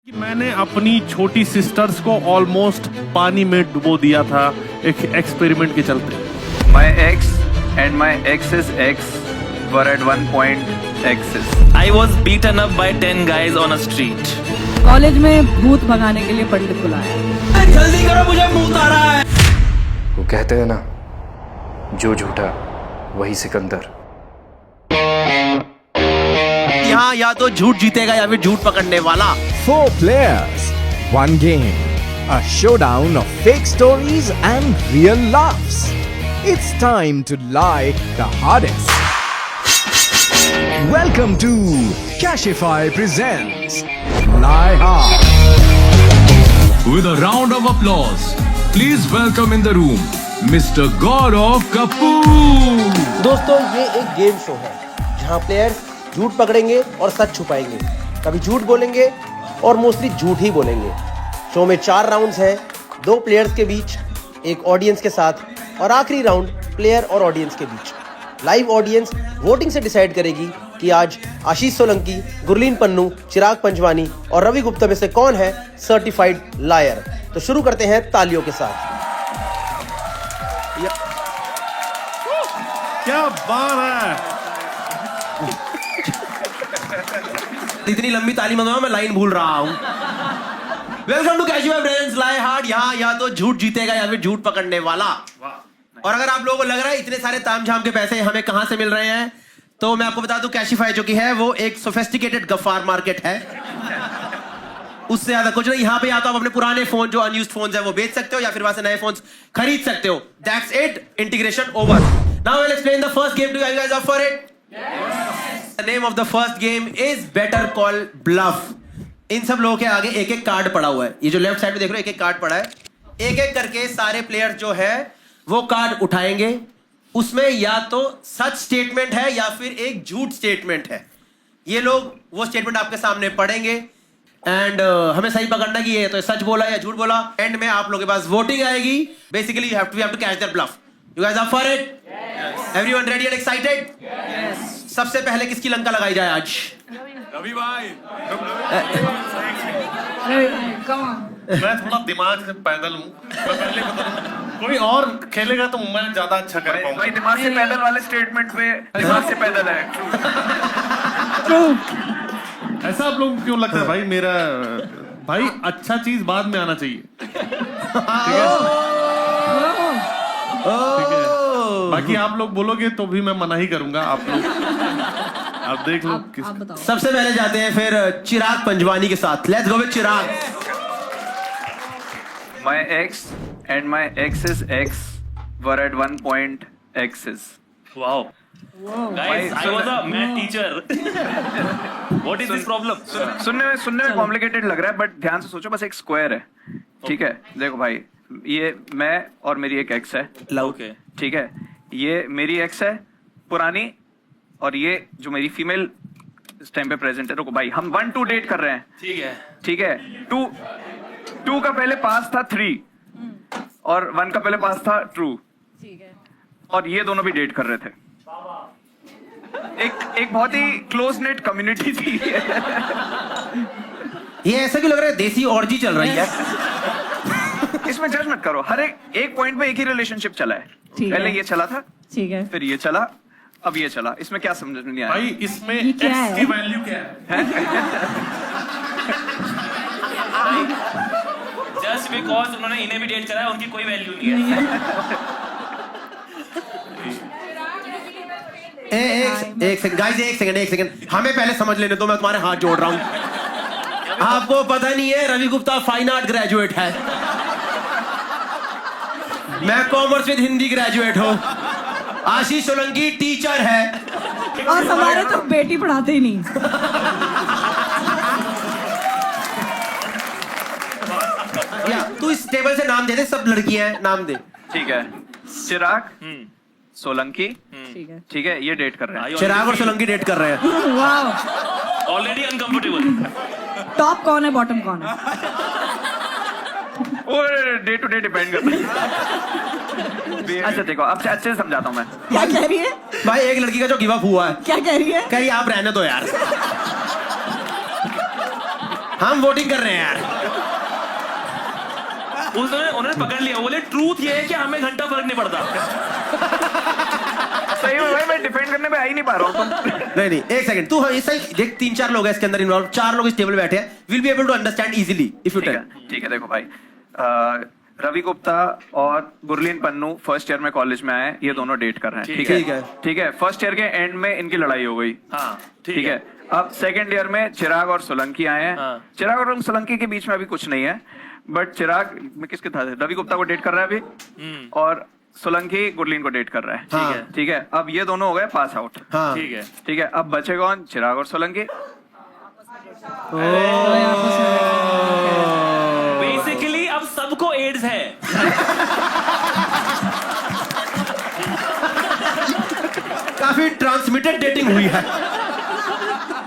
कि मैंने अपनी छोटी सिस्टर्स को ऑलमोस्ट पानी में डुबो दिया था एक एक्सपेरिमेंट के चलते। My ex and my ex's ex were at one point exes. I was beaten up by 10 guys on a street. College में भूत भगाने के लिए पंडित बुलाया। जल्दी करो, मुझे भूत आ रहा है। वो कहते हैं ना, जो झूठा वही सिकंदर। यहाँ या तो झूठ जीतेगा या फिर झूठ पकड़ने वाला। 4 players, 1 game. A showdown of fake stories and real laughs. It's time to lie the hardest. Welcome to Cashify presents Lie Hard. With a round of applause, please welcome in the room Mr. Gaurav Kapoor. दोस्तों, ये एक game show है जहाँ players झूठ पकड़ेंगे और सच छुपाएंगे। कभी झूठ बोलेंगे और मोस्टली झूठ ही बोलेंगे। शो में 4 राउंड्स हैं, 2 प्लेयर्स के बीच, एक ऑडियंस के साथ और आखिरी राउंड प्लेयर और ऑडियंस के बीच। लाइव ऑडियंस वोटिंग से डिसाइड करेगी कि आज आशीष सोलंकी, गुरलीन पन्नू, चिराग पंजवानी और रवि गुप्ता में से कौन है सर्टिफाइड लायर। तो शुरू करते हैं तालियों के साथ। क्या बात है। इतनी लंबी ताली मंगवा, मैं लाइन भूल रहा हूँ। Welcome to Cashify presents lie hard. यहाँ या तो झूठ जीतेगा या फिर झूठ पकड़ने वाला। और अगर आप लोगों को लग रहा है इतने सारे तामझाम के पैसे हमें कहां से मिल रहे हैं, तो मैं आपको बता दूं कैशिफाई जो कि है वो एक सोफिस्टिकेटेड गफ्फार मार्केट है। उससे ज्यादा कुछ नहीं। यहाँ पे या तो आप अपने पुराने फोन जो अनयूज्ड फोन्स है वो बेच सकते हो या फिर वहां से नए फोन्स खरीद सकते हो। That's it, integration over. Now I will explain the first game to you guys. Up for it? The name of the first game is Better Call Bluff. इन सब लोगों के आगे एक एक कार्ड पड़ा हुआ है। ये जो लेफ्ट साइड में देख रहे हो एक एक कार्ड पड़ा है। एक एक करके सारे प्लेयर जो है वो कार्ड उठाएंगे। उसमें या तो सच स्टेटमेंट है या फिर एक झूठ स्टेटमेंट है। ये लोग वो स्टेटमेंट आपके सामने पढ़ेंगे एंड हमें सही पकड़ना कि ये तो सच बोला या झूठ बोला। एंड में आप लोगों के पास वोटिंग आएगी। Basically you have to catch their bluff. You guys up for it? Everyone ready and excited? सबसे पहले किसकी लंका लगाई जाए आज? रवि भाई, मैं थोड़ा दिमाग से पैदल हूँ। मैं पहले बता दूं, कोई और खेलेगा तो मैं ज्यादा अच्छा कर पाऊंगा। भाई दिमाग से पैदल वाले स्टेटमेंट पे दिमाग से पैदल है। ऐसा आप लोग क्यों लगता है भाई? मेरा भाई अच्छा चीज बाद में आना चाहिए। ठीक है? बाकी आप लोग बोलोगे तो भी मैं मना ही करूंगा। आप लोग आप देख लो। सबसे पहले जाते हैं फिर चिराग पंजवानी के साथ। Let's go with Chirag. My ex and my ex's ex were at one point exes. Wow. Guys, I was a math teacher. What is this problem? सुनने में कॉम्प्लिकेटेड लग रहा है, बट ध्यान से सोचो, बस एक स्क्वायर है। ठीक है, देखो भाई, ये मैं और मेरी एक एक्स है। ओके, ठीक है, ये मेरी एक्स है पुरानी, और ये जो मेरी फीमेल इस टाइम पे प्रेजेंट है। रुको भाई, हम 1 2 डेट कर रहे हैं। ठीक है, ठीक है। 2 का पहले पास था 3 और 1 का पहले पास था ट्रू। ठीक है। और ये दोनों भी डेट कर रहे थे। एक बहुत ही क्लोज नेट कम्युनिटी थी। ये ऐसा क्यों लग रहा है देसी ऑर्जी चल रही है? इसमें जज मत करो। हर एक पॉइंट पे एक ही रिलेशनशिप चला है। पहले ये चला था, ठीक है, फिर ये चला, अब ये चला। इसमें क्या समझ में नहीं आया? भाई इसमें ये क्या एक्स है? की वैल्यू क्या है? जस्ट बिकॉज उन्होंने इन्हें भी डेट करा है, उनकी कोई वैल्यू नहीं है। एक सेकंड गाइस, एक सेकंड हमें पहले समझ लेने दो। मैं तुम्हारे हाथ जोड़ रहा हूं। आपको पता नहीं है Ravi Gupta fine art graduate है, मैं कॉमर्स विद हिंदी ग्रेजुएट हूँ। आशीष सोलंकी टीचर है और हमारे तो बेटी पढ़ाते ही नहीं। या तू इस टेबल से नाम दे दे, सब लड़कियां हैं, नाम दे। ठीक है, चिराग, सोलंकी, ठीक है, ठीक है, ये डेट कर रहे हैं। चिराग और सोलंकी डेट कर रहे हैं। वाह। Already uncomfortable. टॉप कौन है, बॉटम कौन है? वो डे टू डे डिपेंड करता है। अच्छा देखो, अब अच्छे से समझाता हूँ मैं। क्या कह रही है भाई? एक लड़की का जो गिव अप हुआ है। क्या कह रही है? कह रही आप रहने दो यार। हम वोटिंग कर रहे हैं यार। उन्होंने पकड़ लिया, बोले ट्रूथ ये है कि हमें घंटा फर्क नहीं पड़ता। सही में भाई मैं डिफेंड करने पे आ ही नहीं पा रहा हूँ तुम। नहीं एक सेकंड, तू ये सही देख, 3-4 लोग हैं इसके अंदर इन्वॉल्व, 4 लोग इस टेबल पे बैठे हैं, will be able to understand easily if you tell. ठीक है देखो भाई, रवि गुप्ता और गुरलीन पन्नू फर्स्ट ईयर में कॉलेज में आए, ये दोनों डेट कर रहे हैं। ठीक है। फर्स्ट ईयर के एंड में इनकी लड़ाई हो गई। हाँ ठीक है। अब सेकंड ईयर में चिराग और सोलंकी आए हैं। हाँ। चिराग और सोलंकी के बीच में अभी कुछ नहीं है, बट चिराग में किसके था, रवि गुप्ता को डेट कर रहा है अभी, और सोलंकी गुरलीन को डेट कर रहा है। ठीक है। अब ये दोनों हो गए पास आउट। ठीक है। अब बचे कौन, चिराग और सोलंकी। बेसिकली अब सबको एड्स है। काफी ट्रांसमिटेड डेटिंग हुई है।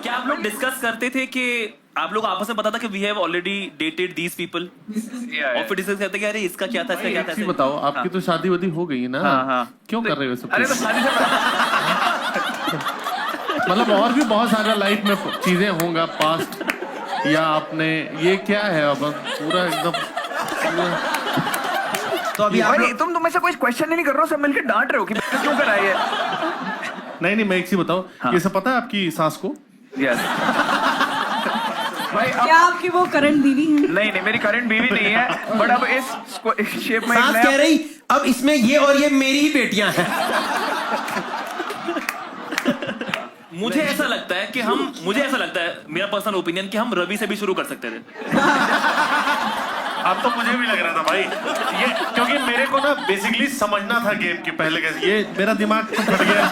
क्या आप लोग डिस्कस करते थे कि आप लोग आपस में पता था कि we have already dated these people, और फिर डिस्कस करते कि अरे इसका क्या था, इसका क्या था। ऐसे बताओ, आपकी तो शादी वादी हो गई ना? हाँ। क्यों कर रहे हो सब? अरे तो शादी से मतलब और भी बहुत सारा लाइफ में चीजें होंगा पास्ट, या आपने ये क्या है अब पूरा एकदम। तो अभी आप तुम में से कोई क्वेश्चन ही नहीं कर रहे हो, सब मिलकर डांट रहे हो कि क्यों कराई है। नहीं मैं एक चीज बताओ, ये सब पता है आपकी सास को? यस भाई। क्या आपकी वो करंट बीवी है? नहीं मेरी करंट बीवी नहीं है, बट अब इस शेप में सास कह रही अब इसमें ये और ये मेरी ही बेटियां हैं। मुझे ऐसा लगता है, मेरा पर्सनल ओपिनियन, कि हम रवि से भी शुरू कर सकते थे। अब तो मुझे भी लग रहा था भाई ये, क्योंकि मेरे को ना बेसिकली समझना था गेम की पहले कैसे, ये मेरा दिमाग तो फट गया।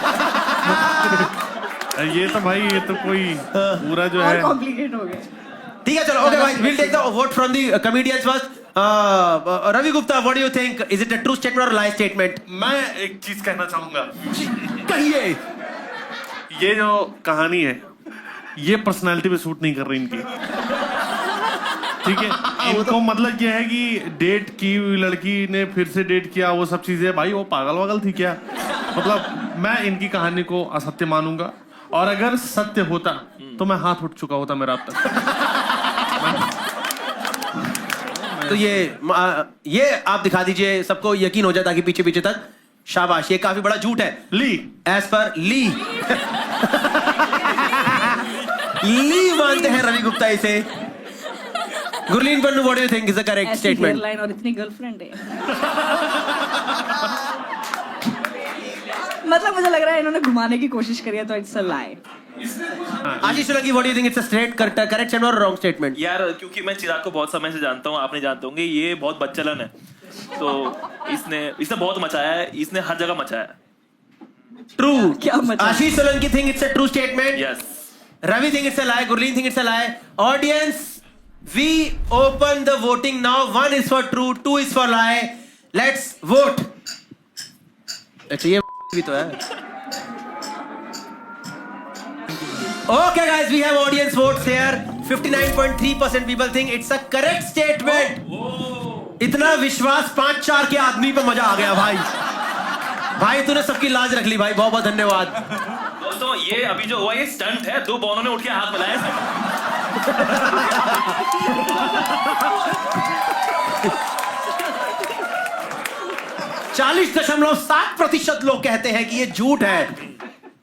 ये तो भाई ये तो कोई पूरा जो है कॉम्प्लिकेट हो गया। ठीक है चलो, ओके भाई, will take the vote from the comedians first. Ravi Gupta, what do you think, is it a true statement और लाई स्टेटमेंट? मैं एक चीज कहना चाहूंगा। कहिए। ये जो कहानी है ये पर्सनालिटी पे सूट नहीं कर रही इनकी। ठीक है, इनको मतलब ये है कि डेट की लड़की ने फिर से डेट किया, वो सब चीजें, भाई वो पागल वागल थी क्या? मतलब मैं इनकी कहानी को असत्य मानूंगा, और अगर सत्य होता तो मैं हाथ उठ चुका होता मेरा अब तक। तो ये आप दिखा दीजिए, सबको यकीन हो जाए ताकि पीछे पीछे तक। शाबाश, ये काफी बड़ा झूठ है। ली एज पर ली ली मानते हैं रवि गुप्ता इसे। Gurleen Pannu, what do you think is the correct statement? Hairline और इतनी गर्लफ्रेंड है। मतलब मुझे लग रहा है इन्होंने घुमाने की कोशिश करी है, तो it's a lie. Ashish Solanki, what do you think it's a straight correct statement और रॉन्ग स्टेटमेंट? यार क्योंकि मैं चिराग को बहुत समय से जानता हूँ, आपने जानते होंगे, ये बहुत बच्चलन है, तो इसने बहुत मचाया है, इसने हर जगह मचाया है। ट्रू। क्या मचाया? Ashish Solanki think it's a true statement. Yes. Ravi think it's a lie. Gurleen think it's a lie. Audience, we open the voting now. 1 is for true, 2 is for lie. Let's vote. अच्छा ये भी तो है. Okay guys, we have audience votes here. 59.3% people think it's a correct statement. इतना विश्वास 5-4 के आदमी पे मजा आ गया भाई. भाई तूने सबकी लाज रख ली भाई, बहुत बहुत धन्यवाद. दोस्तों ये अभी जो हुआ ये स्टंट है, 2 बॉलों ने उठ के हाथ मिलाए. 40.7% लोग कहते हैं कि ये झूठ है.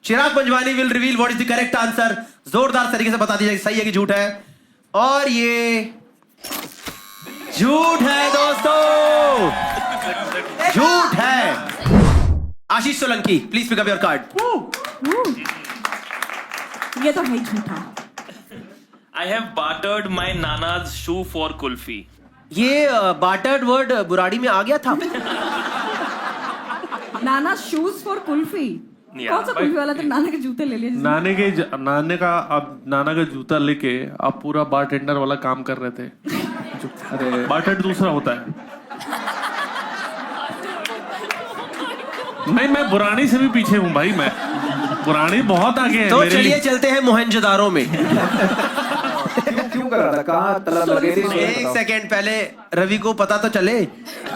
Chirag Panjwani will reveal what is the correct answer. जोरदार तरीके से बता दीजिए सही है कि झूठ है. और ये झूठ है दोस्तों, झूठ है. Ashish Solanki, please pick up your card. ये तो है झूठा. I have bartered my nana's shoe for kulfi. ये बार्टर्ड वर्ड बुराड़ी में आ गया था. नाना शूज फॉर कुल्फी. कौन सा कुल्फी वाला था? नाना के जूते ले लिए. नाना का जूता लेके आप पूरा बारटेंडर वाला काम कर रहे थे. अरे बारटेंडर दूसरा होता है. मैं बुरानी से भी पीछे हूँ भाई. मैं बुरानी बहुत आगे है. तो चलिए चलते हैं मोहनजोदारो में. क्यों कर रहा था? कहाँ तलब लगे थे? एक सेकेंड पहले रवि को पता तो चले.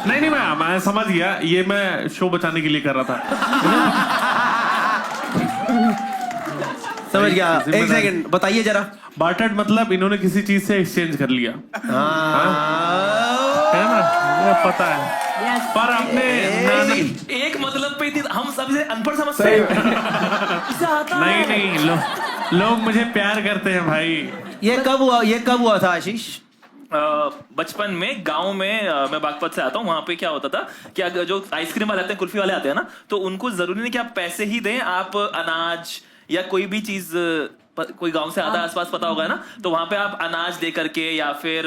नहीं मैं समझ गया. ये मैं शो बचाने के लिए कर रहा था. समझ गया। एक सेकंड बताइए जरा। बार्टर्ड मतलब इन्होंने किसी चीज से एक्सचेंज कर लिया, है ना? वो पता है। पर आपने एक मतलब पे हम सबसे अनपढ़ समझते हैं। नहीं लोग मुझे प्यार करते हैं भाई। ये कब हुआ था आशीष? बचपन में गांव में मैं बागपत से आता हूँ, वहां पे क्या होता था कि अगर जो आइसक्रीम वाले आते हैं, कुल्फी वाले आते हैं ना, तो उनको जरूरी नहीं कि आप पैसे ही दें, आप अनाज या कोई भी चीज, कोई गांव से आता है आसपास पता होगा ना, तो वहां पे आप अनाज दे करके या फिर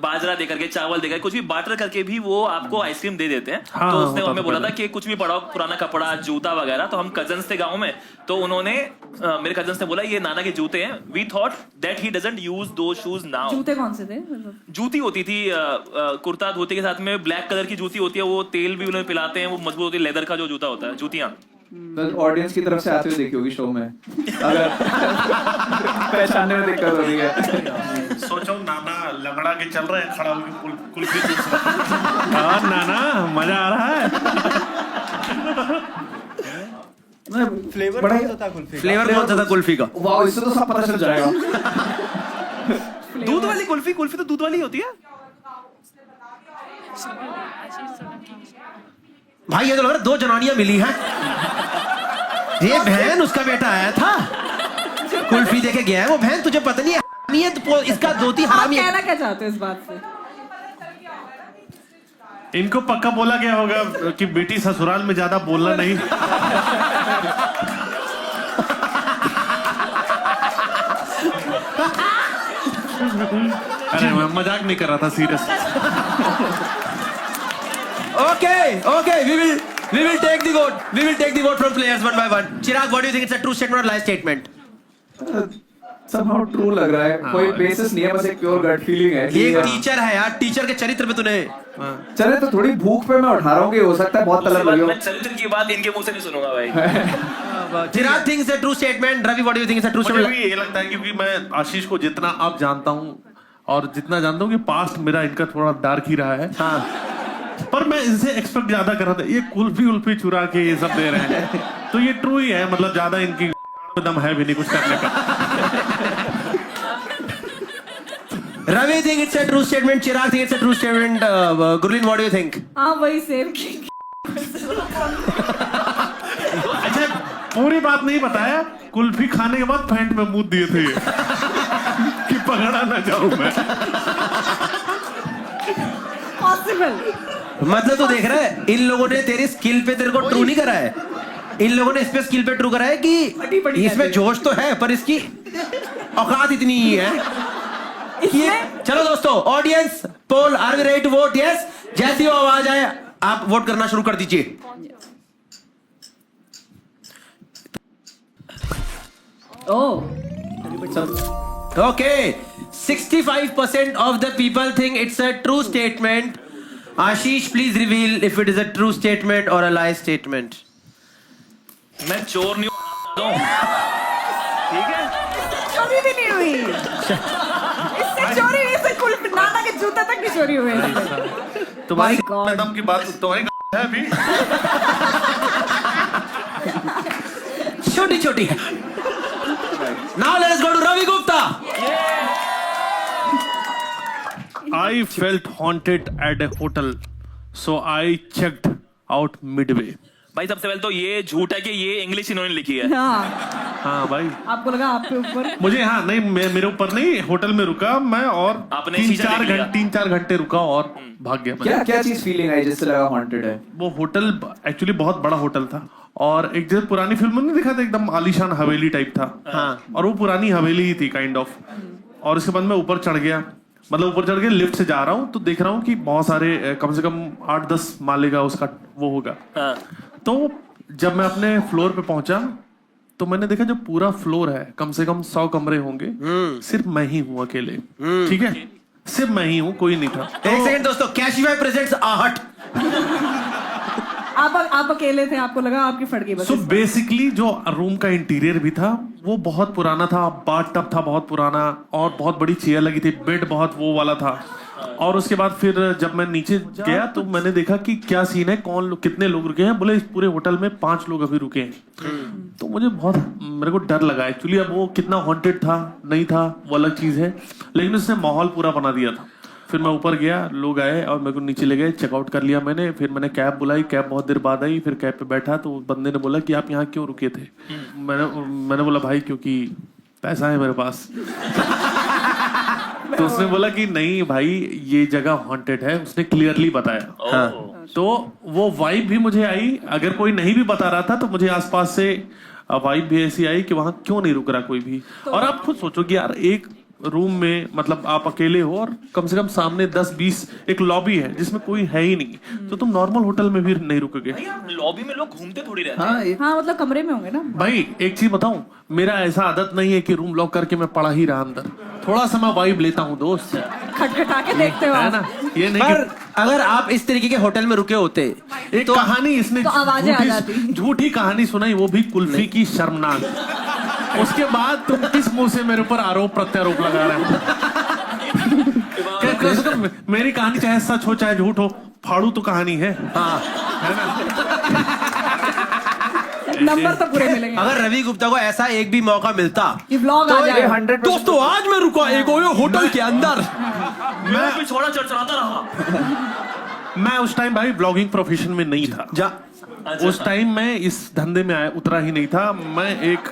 बाजरा दे करके, चावल दे करके, कुछ भी बार्टर करके भी वो आपको आइसक्रीम दे देते हैं। हाँ, तो उसने हमें बोला था कि कुछ भी पड़ा हो, पुराना कपड़ा, जूता वगैरह, तो हम कजन्स थे गांव में, तो उन्होंने मेरे कजन्स ने बोला ये नाना के जूते हैं। We thought that he doesn't use those shoes now. जूते कौन से थे? जूती होती थी कुर्ता धोती के साथ में ब्लैक कलर की जूती होती है, वो तेल भी उन्हें पिलाते हैं, वो मजबूत होती है, लेदर का जो जूता होता है, जूतियां। ऑडियंस की तरफ से आते हुए देखी होगी शो में, अगर पहचानने में दिक्कत हो रही है। सोचो नाना लंगड़ा के चल रहे हैं, खड़ा होकर कुल्फी चूस रहा है। नाना मजा आ रहा है। फ्लेवर कौन सा था कुल्फी? फ्लेवर कौन सा था कुल्फी का? वाह, इससे तो सब पता चल जाएगा। दूध वाली कुल्फी तो दूध वाली होती है भाई। ये तो लग रहा है 2 जनानियां मिली हैं। ये बहन उसका बेटा आया था, कुल्फी देके गया है, वो बहन तुझे पता नहीं है तो इसका धोती आप हरामी है। कहना क्या चाहते हो इस बात से? इनको पक्का बोला गया होगा कि बेटी ससुराल में ज्यादा बोलना नहीं। अरे मैं मजाक नहीं कर रहा था, serious. Okay, we will take the vote. We will take the vote from players one by one. Chirag, what do you think? It's a true statement or lie statement? somehow true लग रहा है, कोई basis नहीं है, बस एक pure gut feeling है। ये एक टीचर है यार, टीचर के चरित्र पे तूने चले तो थोड़ी भूख पे मैं उठा रहा हूँ कि हो सकता है बहुत तलब लगी हो। मैं चरित्र की बात इनके मुंह से नहीं सुनूंगा भाई। चिराग thinks a true statement. Ravi, what do you think? It's a true मुझे statement. भी ये लगता है क्योंकि मैं आशीष को जितना अब जानता हूँ और जितना जानता हूँ कि पास्ट मेरा इनका थोड़ा डार्क ही रहा है। हाँ, पर मैं इनसे एक्सपेक्ट ज्यादा कर रहा था, ये कुल्फी चुरा के ये सब दे रहे हैं, तो ये ट्रू ही है, मतलब ज्यादा इनकी दम है भी नहीं कुछ करने का। Ravi think it's a true statement. Chirag think it's a true statement. Gurleen, what do you think? हाँ वही सेम की। अच्छा पूरी बात नहीं बताया, कुल्फी खाने के बाद पैंट में मुंह दिए थे कि पकड़ा ना जाऊं मैं। पॉसिबल। मतलब तू देख रहा है, इन लोगों ने तेरी स्किल पे तेरे को ट्रू नहीं करा है, इन लोगों ने इस पे स्किल पे ट्रू करा है कि इसमें जोश तो है पर इसकी औकात इतनी ही है। चलो दोस्तों, audience poll, are we ready to vote? Yes. जैसी वो आवाज आए आप वोट करना शुरू कर दीजिए। Okay, 65% of the people think it's a true statement. Ashish, please reveal if it is a true statement or a lie statement. मैं चोर नहीं हूँ, ठीक है? चोरी भी नहीं हुई। इससे चोरी हुई, इससे कुल्फी, नाना के जूते तक नहीं चोरी हुए। तुम्हारी My God. मैडम की बात तुम्हारी है अभी। छोटी छोटी है। Now let us go to Ravi Gupta. I felt haunted at a hotel, so I checked out midway. भाई सबसे पहले तो ये झूठ है कि ये इंग्लिश इन्होंने लिखी है। हाँ भाई, आपको लगा आपके ऊपर? मुझे हाँ नहीं, मेरे ऊपर नहीं, होटल में रुका मैं और आपने शीशा देख लिया? 3-4 घंटे रुका और भाग गया। क्या क्या चीज फीलिंग आई जिससे लगा हॉन्टेड है? वो होटल एक्चुअली बहुत बड़ा होटल था और एक जैसे पुरानी फिल्म में दिखा था, एकदम आलीशान हवेली टाइप था। हाँ। और वो पुरानी हवेली ही थी काइंड ऑफ। और उसके बाद मैं ऊपर चढ़ गया, मतलब ऊपर चढ़ के लिफ्ट से जा रहा हूँ तो देख रहा हूँ कि बहुत सारे कम से कम 8-10 माले का उसका वो होगा। तो जब मैं अपने फ्लोर पे पहुंचा तो मैंने देखा जो पूरा फ्लोर है कम से कम 100 कमरे होंगे, सिर्फ मैं ही हूँ अकेले। ठीक है, सिर्फ मैं ही हूँ, कोई नहीं था। एक सेकंड दोस्तों, कैशिफाई प्रेजेंट्स आहट। आप अकेले थे, आपको लगा आपकी फट गई बस। सो बेसिकली जो रूम का इंटीरियर भी था वो बहुत पुराना था, बाथ टब था बहुत पुराना, और बहुत बड़ी चेयर लगी थी, बेड बहुत वो वाला था। और उसके बाद फिर जब मैं नीचे गया तो मैंने देखा कि क्या सीन है, कितने लोग रुके हैं। बोले इस पूरे होटल में 5 लोग अभी रुके हैं। तो मेरे को डर लगा एक्चुअली। अब वो कितना हॉन्टेड था नहीं था वो अलग चीज है, लेकिन उसने माहौल पूरा बना दिया था। फिर मैं ऊपर गया, लोग आए और मेरे को नीचे ले गए, चेकआउट कर लिया मैंने। फिर मैंने कैब बुलाई, कैब बहुत देर बाद आई। फिर कैब पे बैठा तो बंदे ने बोला कि आप यहाँ क्यों रुके थे। मैंने बोला भाई क्योंकि पैसा है मेरे पास। तो उसने बोला कि नहीं भाई ये जगह हॉन्टेड है, उसने क्लियरली बताया। हाँ। तो वो वाइब भी मुझे आई, अगर कोई नहीं भी बता रहा था तो मुझे आसपास से वाइब भी ऐसी आई कि वहां क्यों नहीं रुक रहा कोई भी। और आप खुद सोचो कि यार एक रूम में मतलब आप अकेले हो और कम से कम सामने 10-20 एक लॉबी है जिसमें कोई है ही नहीं, तो तुम नॉर्मल होटल में भी नहीं रुकोगे। लॉबी में लोग घूमते थोड़ी रहते हैं। हाँ मतलब कमरे में होंगे ना। भाई एक चीज बताऊं, मेरा ऐसा आदत नहीं है कि रूम लॉक करके मैं पड़ा ही रहा अंदर, थोड़ा सा मैं वाइब लेता हूँ दोस्त, खटखटा के देखते हो है ना। ये नहीं पर अगर आप इस तरीके के होटल में रुके होते, एक तो कहानी इसने तो आवाजें आ जाती। झूठी कहानी सुनाई, वो भी कुल्फी की शर्मनाक। उसके बाद तुम किस मुंह से मेरे ऊपर आरोप प्रत्यारोप लगा रहे हो। मेरी कहानी चाहे सच हो चाहे झूठ हो, फाड़ू तो कहानी है। हाँ है ना। नंबर तो पूरे मिलेंगे। अगर रवि गुप्ता को ऐसा एक भी मौका मिलता ये व्लॉग आ जाए। 100% दोस्तों आज मैं रुका एक होटल के अंदर, मैं भी थोड़ा चढ़चढ़ाता रहा। मैं उस टाइम भाई ब्लॉगिंग प्रोफेशन में नहीं था। उस टाइम मैं इस धंधे में उतरा ही नहीं था। मैं एक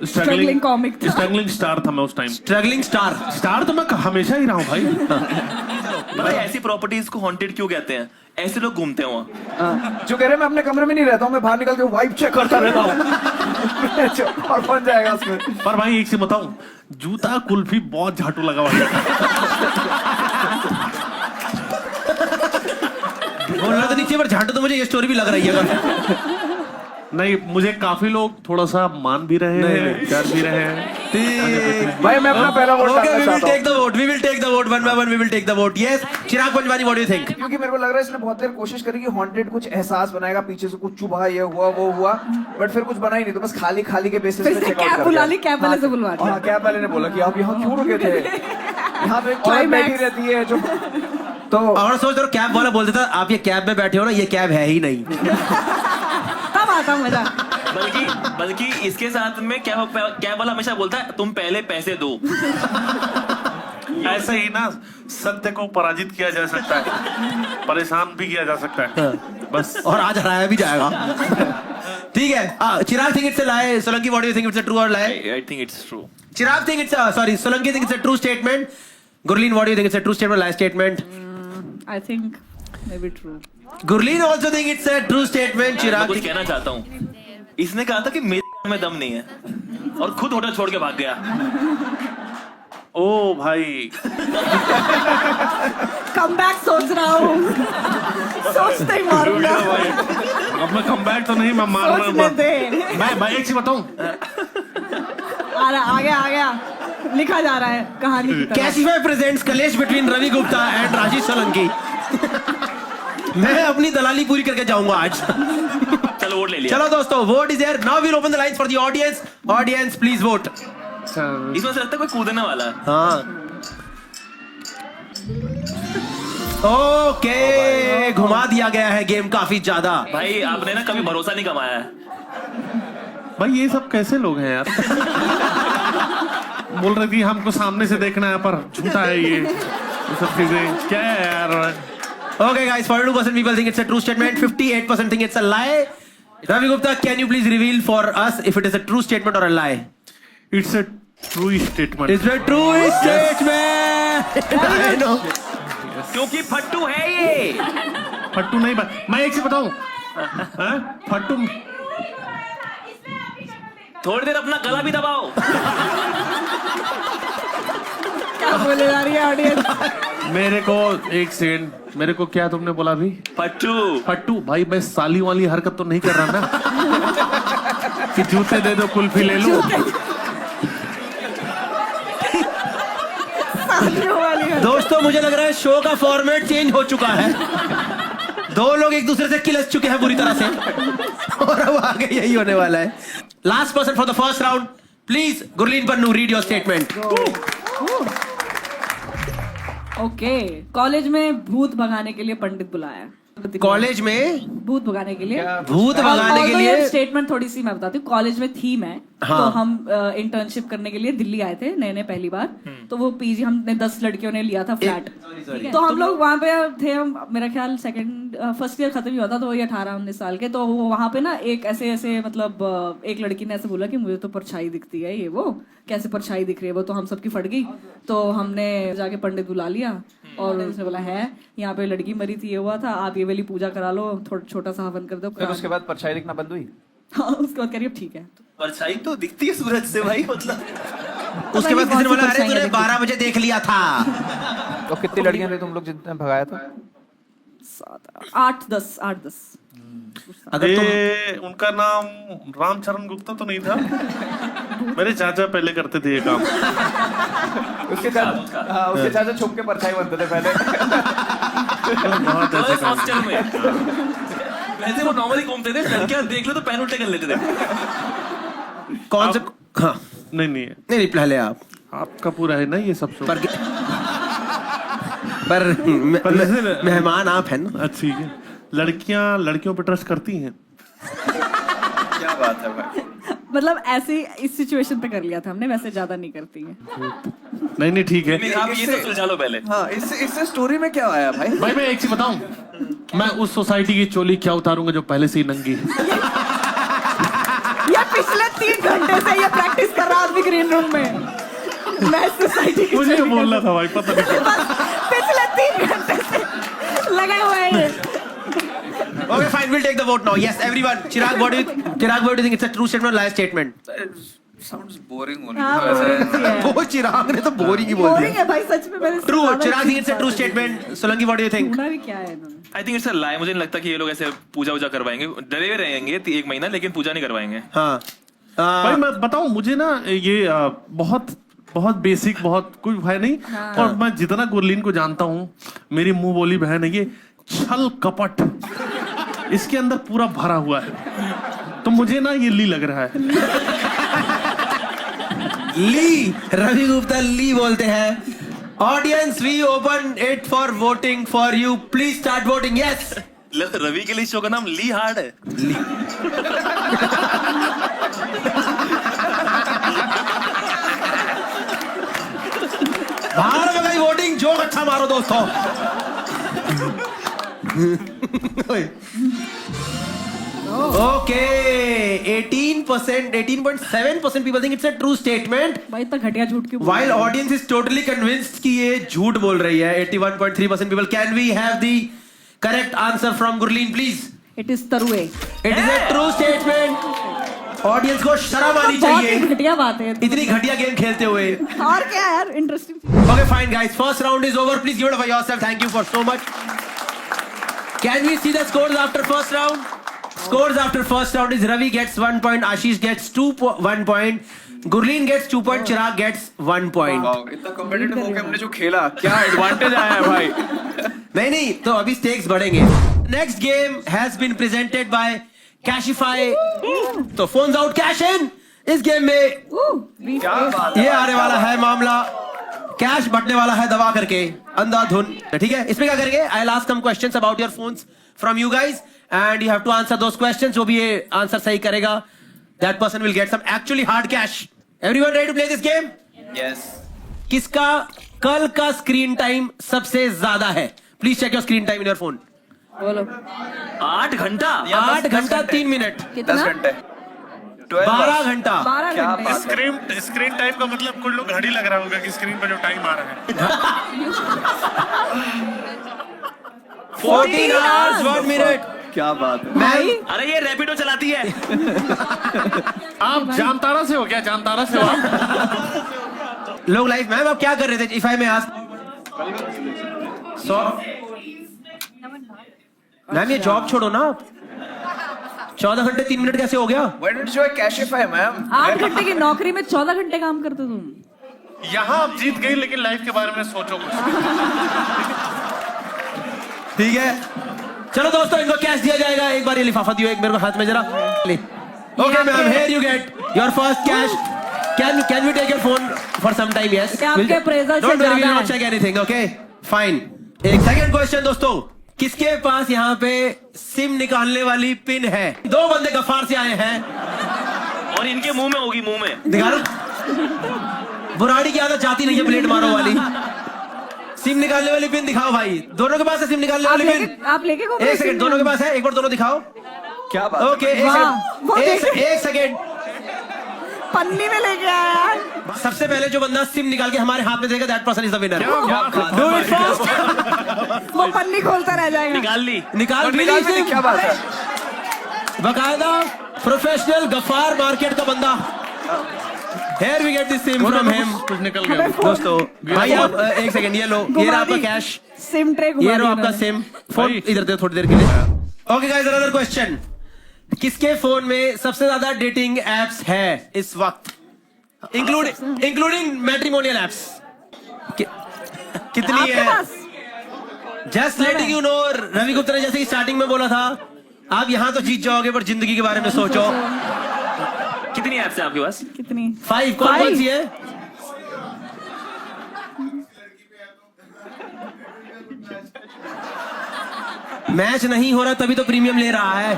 स्ट्रगलिंग कॉमिक था, स्ट्रगलिंग स्टार था मैं उस टाइम। स्ट्रगलिंग स्टार तो मैं हमेशा ही रहा हूँ भाई। भाई ऐसी प्रॉपर्टीज को हॉन्टेड क्यों कहते हैं? ऐसे लोग घूमते हैं वहाँ। जो कह रहे हैं मैं अपने कमरे में नहीं रहता हूँ, मैं बाहर निकल के वाइब चेक करता रहता हूँ। और बन जाएगा उसमें। पर भाई एक चीज बताऊं, जूता कुल्फी बहुत झाटू लगा हुआ है। बोलना तो नीचे पर झाटू तो मुझे ये स्टोरी भी लग रही है। नहीं मुझे काफी लोग थोड़ा सा मान भी रहे हैं, कर भी रहे हैं। भाई मैं अपना पहला वोट डालना चाहता हूं। We will take the vote one by one. We will take the vote. Yes, Chirag Panjwani, what do you think? क्योंकि मेरे को लग रहा है इसने बहुत देर कोशिश करी कि हॉन्टेड कुछ एहसास बनाएगा, पीछे से कुछ चुभा, ये हुआ वो हुआ, बट फिर कुछ बना ही नहीं। तो बस खाली के बेसिस पे चेक आउट कर बुला ली, कैब वाले से बुलवा ली। हाँ कैब वाले ने बोला कि आप यहाँ क्यों रुके थे, यहाँ पे औरत बैठी रहती है जो। तो और सोच रहा कैब वाला बोलता था आप ये कैब में बैठे हो ना, ये कैब है ही नहीं। तब आता मजा। बल्कि इसके साथ में कैब वाला हमेशा बोलता है तुम पहले पैसे दो। ऐसे ही ना सत्य को पराजित किया जा सकता है, परेशान भी किया जा सकता है बस। और आज हराया भी जाएगा। ठीक है, Chirag think it's a lie, Solanki what do you think it's a true और lie? I think it's true. Chirag think it's sorry Solanki think it's a true statement. Gurleen what do you think it's a true statement, lie statement? I think may be true. Gurleen also think it's a true statement. Chirag कुछ कहना चाहता हूँ। इसने कहा था कि मेरे में दम नहीं है और खुद होटल छोड़ के भाग गया। ओ भाई कम बैक सोच रहा हूँ। सोचते ही मारूंगा। अब मैं कम बैक तो नहीं, मैं मार मैं भाई एक चीज बताऊं, आ गया लिखा जा रहा है कहानी की तरह। कैशिफाई प्रेजेंट्स कलेश बिटवीन रवि गुप्ता एंड राजेश सोलंकी। मैं अपनी दलाली पूरी करके जाऊंगा आज। चलो वोट ले लिया। चलो दोस्तों vote is there, now we'll open the lines for the audience. Audience please vote. इसमें से लगता है कोई कूदने वाला है। हाँ ओके, घुमा दिया गया है गेम काफी ज्यादा। भाई आपने ना कभी भरोसा नहीं कमाया है। भाई ये सब कैसे लोग हैं यार। बोल रहे थी हमको सामने से देखना है पर झूठा है ये सब चीजें, क्या है यार। Okay guys, 42% people think it's a true statement, 58% think it's a lie. Ravi Gupta, can you please reveal for us if it is a true statement or a lie? It's a true statement. It's a true statement. I know. क्योंकि फट्टू है ये। फट्टू नहीं, मैं एक चीज बताऊं, फट्टू थोड़ी देर अपना गला भी दबाओ। क्या बोले जा रही है ऑडियंस? मेरे को एक सेकंड, मेरे को क्या तुमने बोला अभी? फट्टू भाई मैं साली वाली हरकत तो नहीं कर रहा ना कि जूते दे दो कुल्फी ले लो। दोस्तों मुझे लग रहा है शो का फॉर्मेट चेंज हो चुका है। दो लोग एक दूसरे से किलस चुके हैं बुरी तरह से और अब आगे यही होने वाला है. Last person for the first round, please Gurleen Pannu, read your statement. Okay, college में भूत भगाने के लिए पंडित बुलाया. कॉलेज में भूत भगाने के लिए स्टेटमेंट थोड़ी सी मैं बताती हूँ. कॉलेज में थीम है. हाँ. तो हम इंटर्नशिप करने के लिए दिल्ली आए थे नए पहली बार. तो वो पीजी हमने 10 लड़कियों ने लिया था फ्लैट. तो हम लोग वहाँ पे थे. मेरा ख्याल फर्स्ट ईयर खत्म ही हुआ था. तो वही 18-19 साल के. तो वहाँ पे ना एक ऐसे मतलब एक लड़की ने ऐसे बोला कि मुझे तो परछाई दिखती है. ये वो कैसे परछाई दिख रही है वो. तो हम सबकी फट गई. तो हमने जाके पंडित बुला लिया और उसने बोला है यहाँ पे लड़की मरी थी, ये हुआ था, आप ये वाली पूजा करा लो, थोड़ा छोटा सा हवन कर दो. फिर उसके बाद परछाई दिखना बंद हुई. हाँ, उसके बाद कह रही अब ठीक है. परछाई तो दिखती है सूरज से भाई, मतलब. उसके बाद किसी ने बोला अरे तूने 12 बजे देख लिया था. तो कितनी लड़कियां थे तुम लोग जितने भगाया था? 8-10. अरे उनका नाम रामचरण गुप्ता तो नहीं था? मेरे चाचा पहले करते थे ये काम. उसके चाचा छुप के परछाई बनते थे पहले. बहुत ऐसे काम. हॉस्टल में वैसे वो नॉर्मली घूमते थे. लड़कियां देख लो तो पैन उल्टे कर लेते थे. कौन से? हाँ, नहीं पहले आपका पूरा है ना ये सब शो. पर मेहमान आप हैं ना. अच्छा ठीक है. लड़कियों पे ट्रस्ट करती हैं. क्या बात है भाई. मतलब ऐसे इस सिचुएशन पे कर लिया था हमने. वैसे ज्यादा नहीं करती हैं. नहीं ठीक है. आप ये तो सुलझा लो पहले. हाँ, इससे स्टोरी में क्या आया भाई? भाई मैं एक चीज बताऊं. मैं उस सोसाइटी की चोली क्या उतारूंगा जो पहले से ही नंगी है. ये पिछले 3 घंटे से ये प्रैक्टिस कर रहा आदमी ग्रीन रूम में. मैं सोसाइटी की मुझे बोलना था भाई, पता नहीं. पिछले 3 घंटे से लगा हुआ है. Okay, fine. We'll take the vote now. Yes, everyone. Chirag, what do you think? It's a true statement or lie statement? Sounds boring only. वो चिराग ने तो बोरिंग ही बोल बोरिंग दिया. है भाई सच में. मैंने True. Chirag think it's a true statement. Solanki, what do you think? ढूंढा भी क्या है इन्होंने. आई थिंक इट्स अ लाई. मुझे नहीं लगता कि ये लोग ऐसे पूजा वूजा करवाएंगे. डरे हुए रहेंगे 1 महीना, लेकिन पूजा नहीं करवाएंगे. हाँ. भाई मैं बताऊं, मुझे ना ये बहुत बेसिक, बहुत कुछ है नहीं. और मैं जितना गुरलीन को जानता हूँ, मेरी मुंह बोली बहन है, ये छल कपट इसके अंदर पूरा भरा हुआ है. तो मुझे ना ये ली लग रहा है. ली. रवि गुप्ता ली बोलते हैं. Audience, we open it for voting for you. Please start voting. Yes. Ravi के लिए शो का नाम ली हार्ड है. ली. बाहर में गई वोटिंग. जो अच्छा मारो दोस्तों. Okay, 18.7% people think it's a true statement. भाई इतना घटिया झूठ क्यों. While audience is totally convinced कि ये झूठ बोल रही है. 81.3% people. Can we have the correct answer from Gurleen, please? It is तरुए. It is a true statement. Audience को शर्म आनी चाहिए. घटिया बात है. इतनी घटिया गेम खेलते हुए. और क्या यार, interesting. Okay, fine guys. First round is over. Please give it up for yourself. Thank you for so much. Can we see the scores after first round? Scores after first round is Ravi gets 1 point, Ashish gets 1 point, Gurleen gets 2 point, Chirag gets 1 point. इतना competitive होके हमने जो खेला, क्या advantage आया है भाई. नहीं तो अभी stakes बढ़ेंगे. Next game has been presented by Cashify. तो phones out, cash in. इस गेम में ये आने वाला है मामला. कैश बटने वाला है दबा करके अंधाधुन. ठीक है, इसमें क्या करेंगे? I'll ask some questions about your phones from you guys and you have to answer those questions. जो भी ये आंसर सही करेगा, that person will get some actually hard cash. Everyone ready to play this game? Yes. किसका कल का screen time सबसे ज्यादा है? Please check your screen time in your phone. बोलो. 8 घंटा. 8 घंटा 3 मिनट. 10 घंटे. 12 घंटा. 12 घंटे. स्क्रीन टाइम का मतलब कुछ लोग घड़ी लग रहा होगा कि स्क्रीन पर जो टाइम आ रहा है. 14 hours 1 minute. क्या बात है. अरे ये रैपिडो चलाती है. आप जामताड़ा से हो क्या? जामताड़ा से हो आप? लोग लाइफ मैम आप क्या कर रहे थे? If I may ask. Ma'am ये जॉब छोड़ो ना. 14 घंटे 3 मिनट कैसे हो गया? Why don't you Cashify, ma'am? 8 घंटे की नौकरी में 14 घंटे काम करते तुम. यहाँ आप जीत गई, लेकिन लाइफ के बारे में सोचो कुछ. ठीक है, चलो दोस्तों, इनको कैश दिया जाएगा। एक बार ये लिफाफा दियो, एक मेरे को हाथ में जरा। Okay ma'am, here you get your first cash. Can we take your phone for some time? Yes, आपके appraisal से डोंट वरी, वी ज्यादा विल नॉट है। Check anything. Okay fine. एक सेकंड क्वेश्चन दोस्तों, किसके पास यहाँ पे सिम निकालने वाली पिन है? दो बंदे गफ्फार से आए हैं। और इनके मुंह में होगी, मुंह में। दिखा लो, बुराड़ी की आदत जाती नहीं है प्लेट मारो वाली। सिम निकालने वाली पिन दिखाओ भाई। दोनों के पास है सिम निकालने वाली पिन? आप लेके घूम एक सेकंड, दोनों के पास है? एक बार दोनों दिखाओ। क्या बात? ओके, एक सेकंड। पन्नी में लेके आया यार। सबसे पहले जो बंदा सिम निकाल के हमारे हाथ में देगा, that person is the winner. Do it first. वो पन्नी खोलता रह जाएगा। निकाल ली। निकाल ली सिम। क्या बात है? बकायदा प्रोफेशनल गफ्फार मार्केट का बंदा। Here we get this SIM from him. कुछ निकल गया। दोस्तों भाई आप एक सेकंड, ये लो, ये रहा आपका कैश, सिम ट्रे ये लो आपका सिम। फोन इधर दे थोड़ी देर के लिए। Okay guys, another question. किसके फोन में सबसे ज्यादा डेटिंग एप्स है इस वक्त, इंक्लूडिंग मैट्रिमोनियल एप्स? कितनी है? Just letting you know, Ravi Gupta ने जैसे कि स्टार्टिंग में बोला था, आप यहाँ तो जीत जाओगे पर जिंदगी के बारे में सोचो। कितनी ऐप्स है आपके पास? कितनी? 5। कौन सी है? मैच नहीं हो रहा तभी तो प्रीमियम ले रहा है।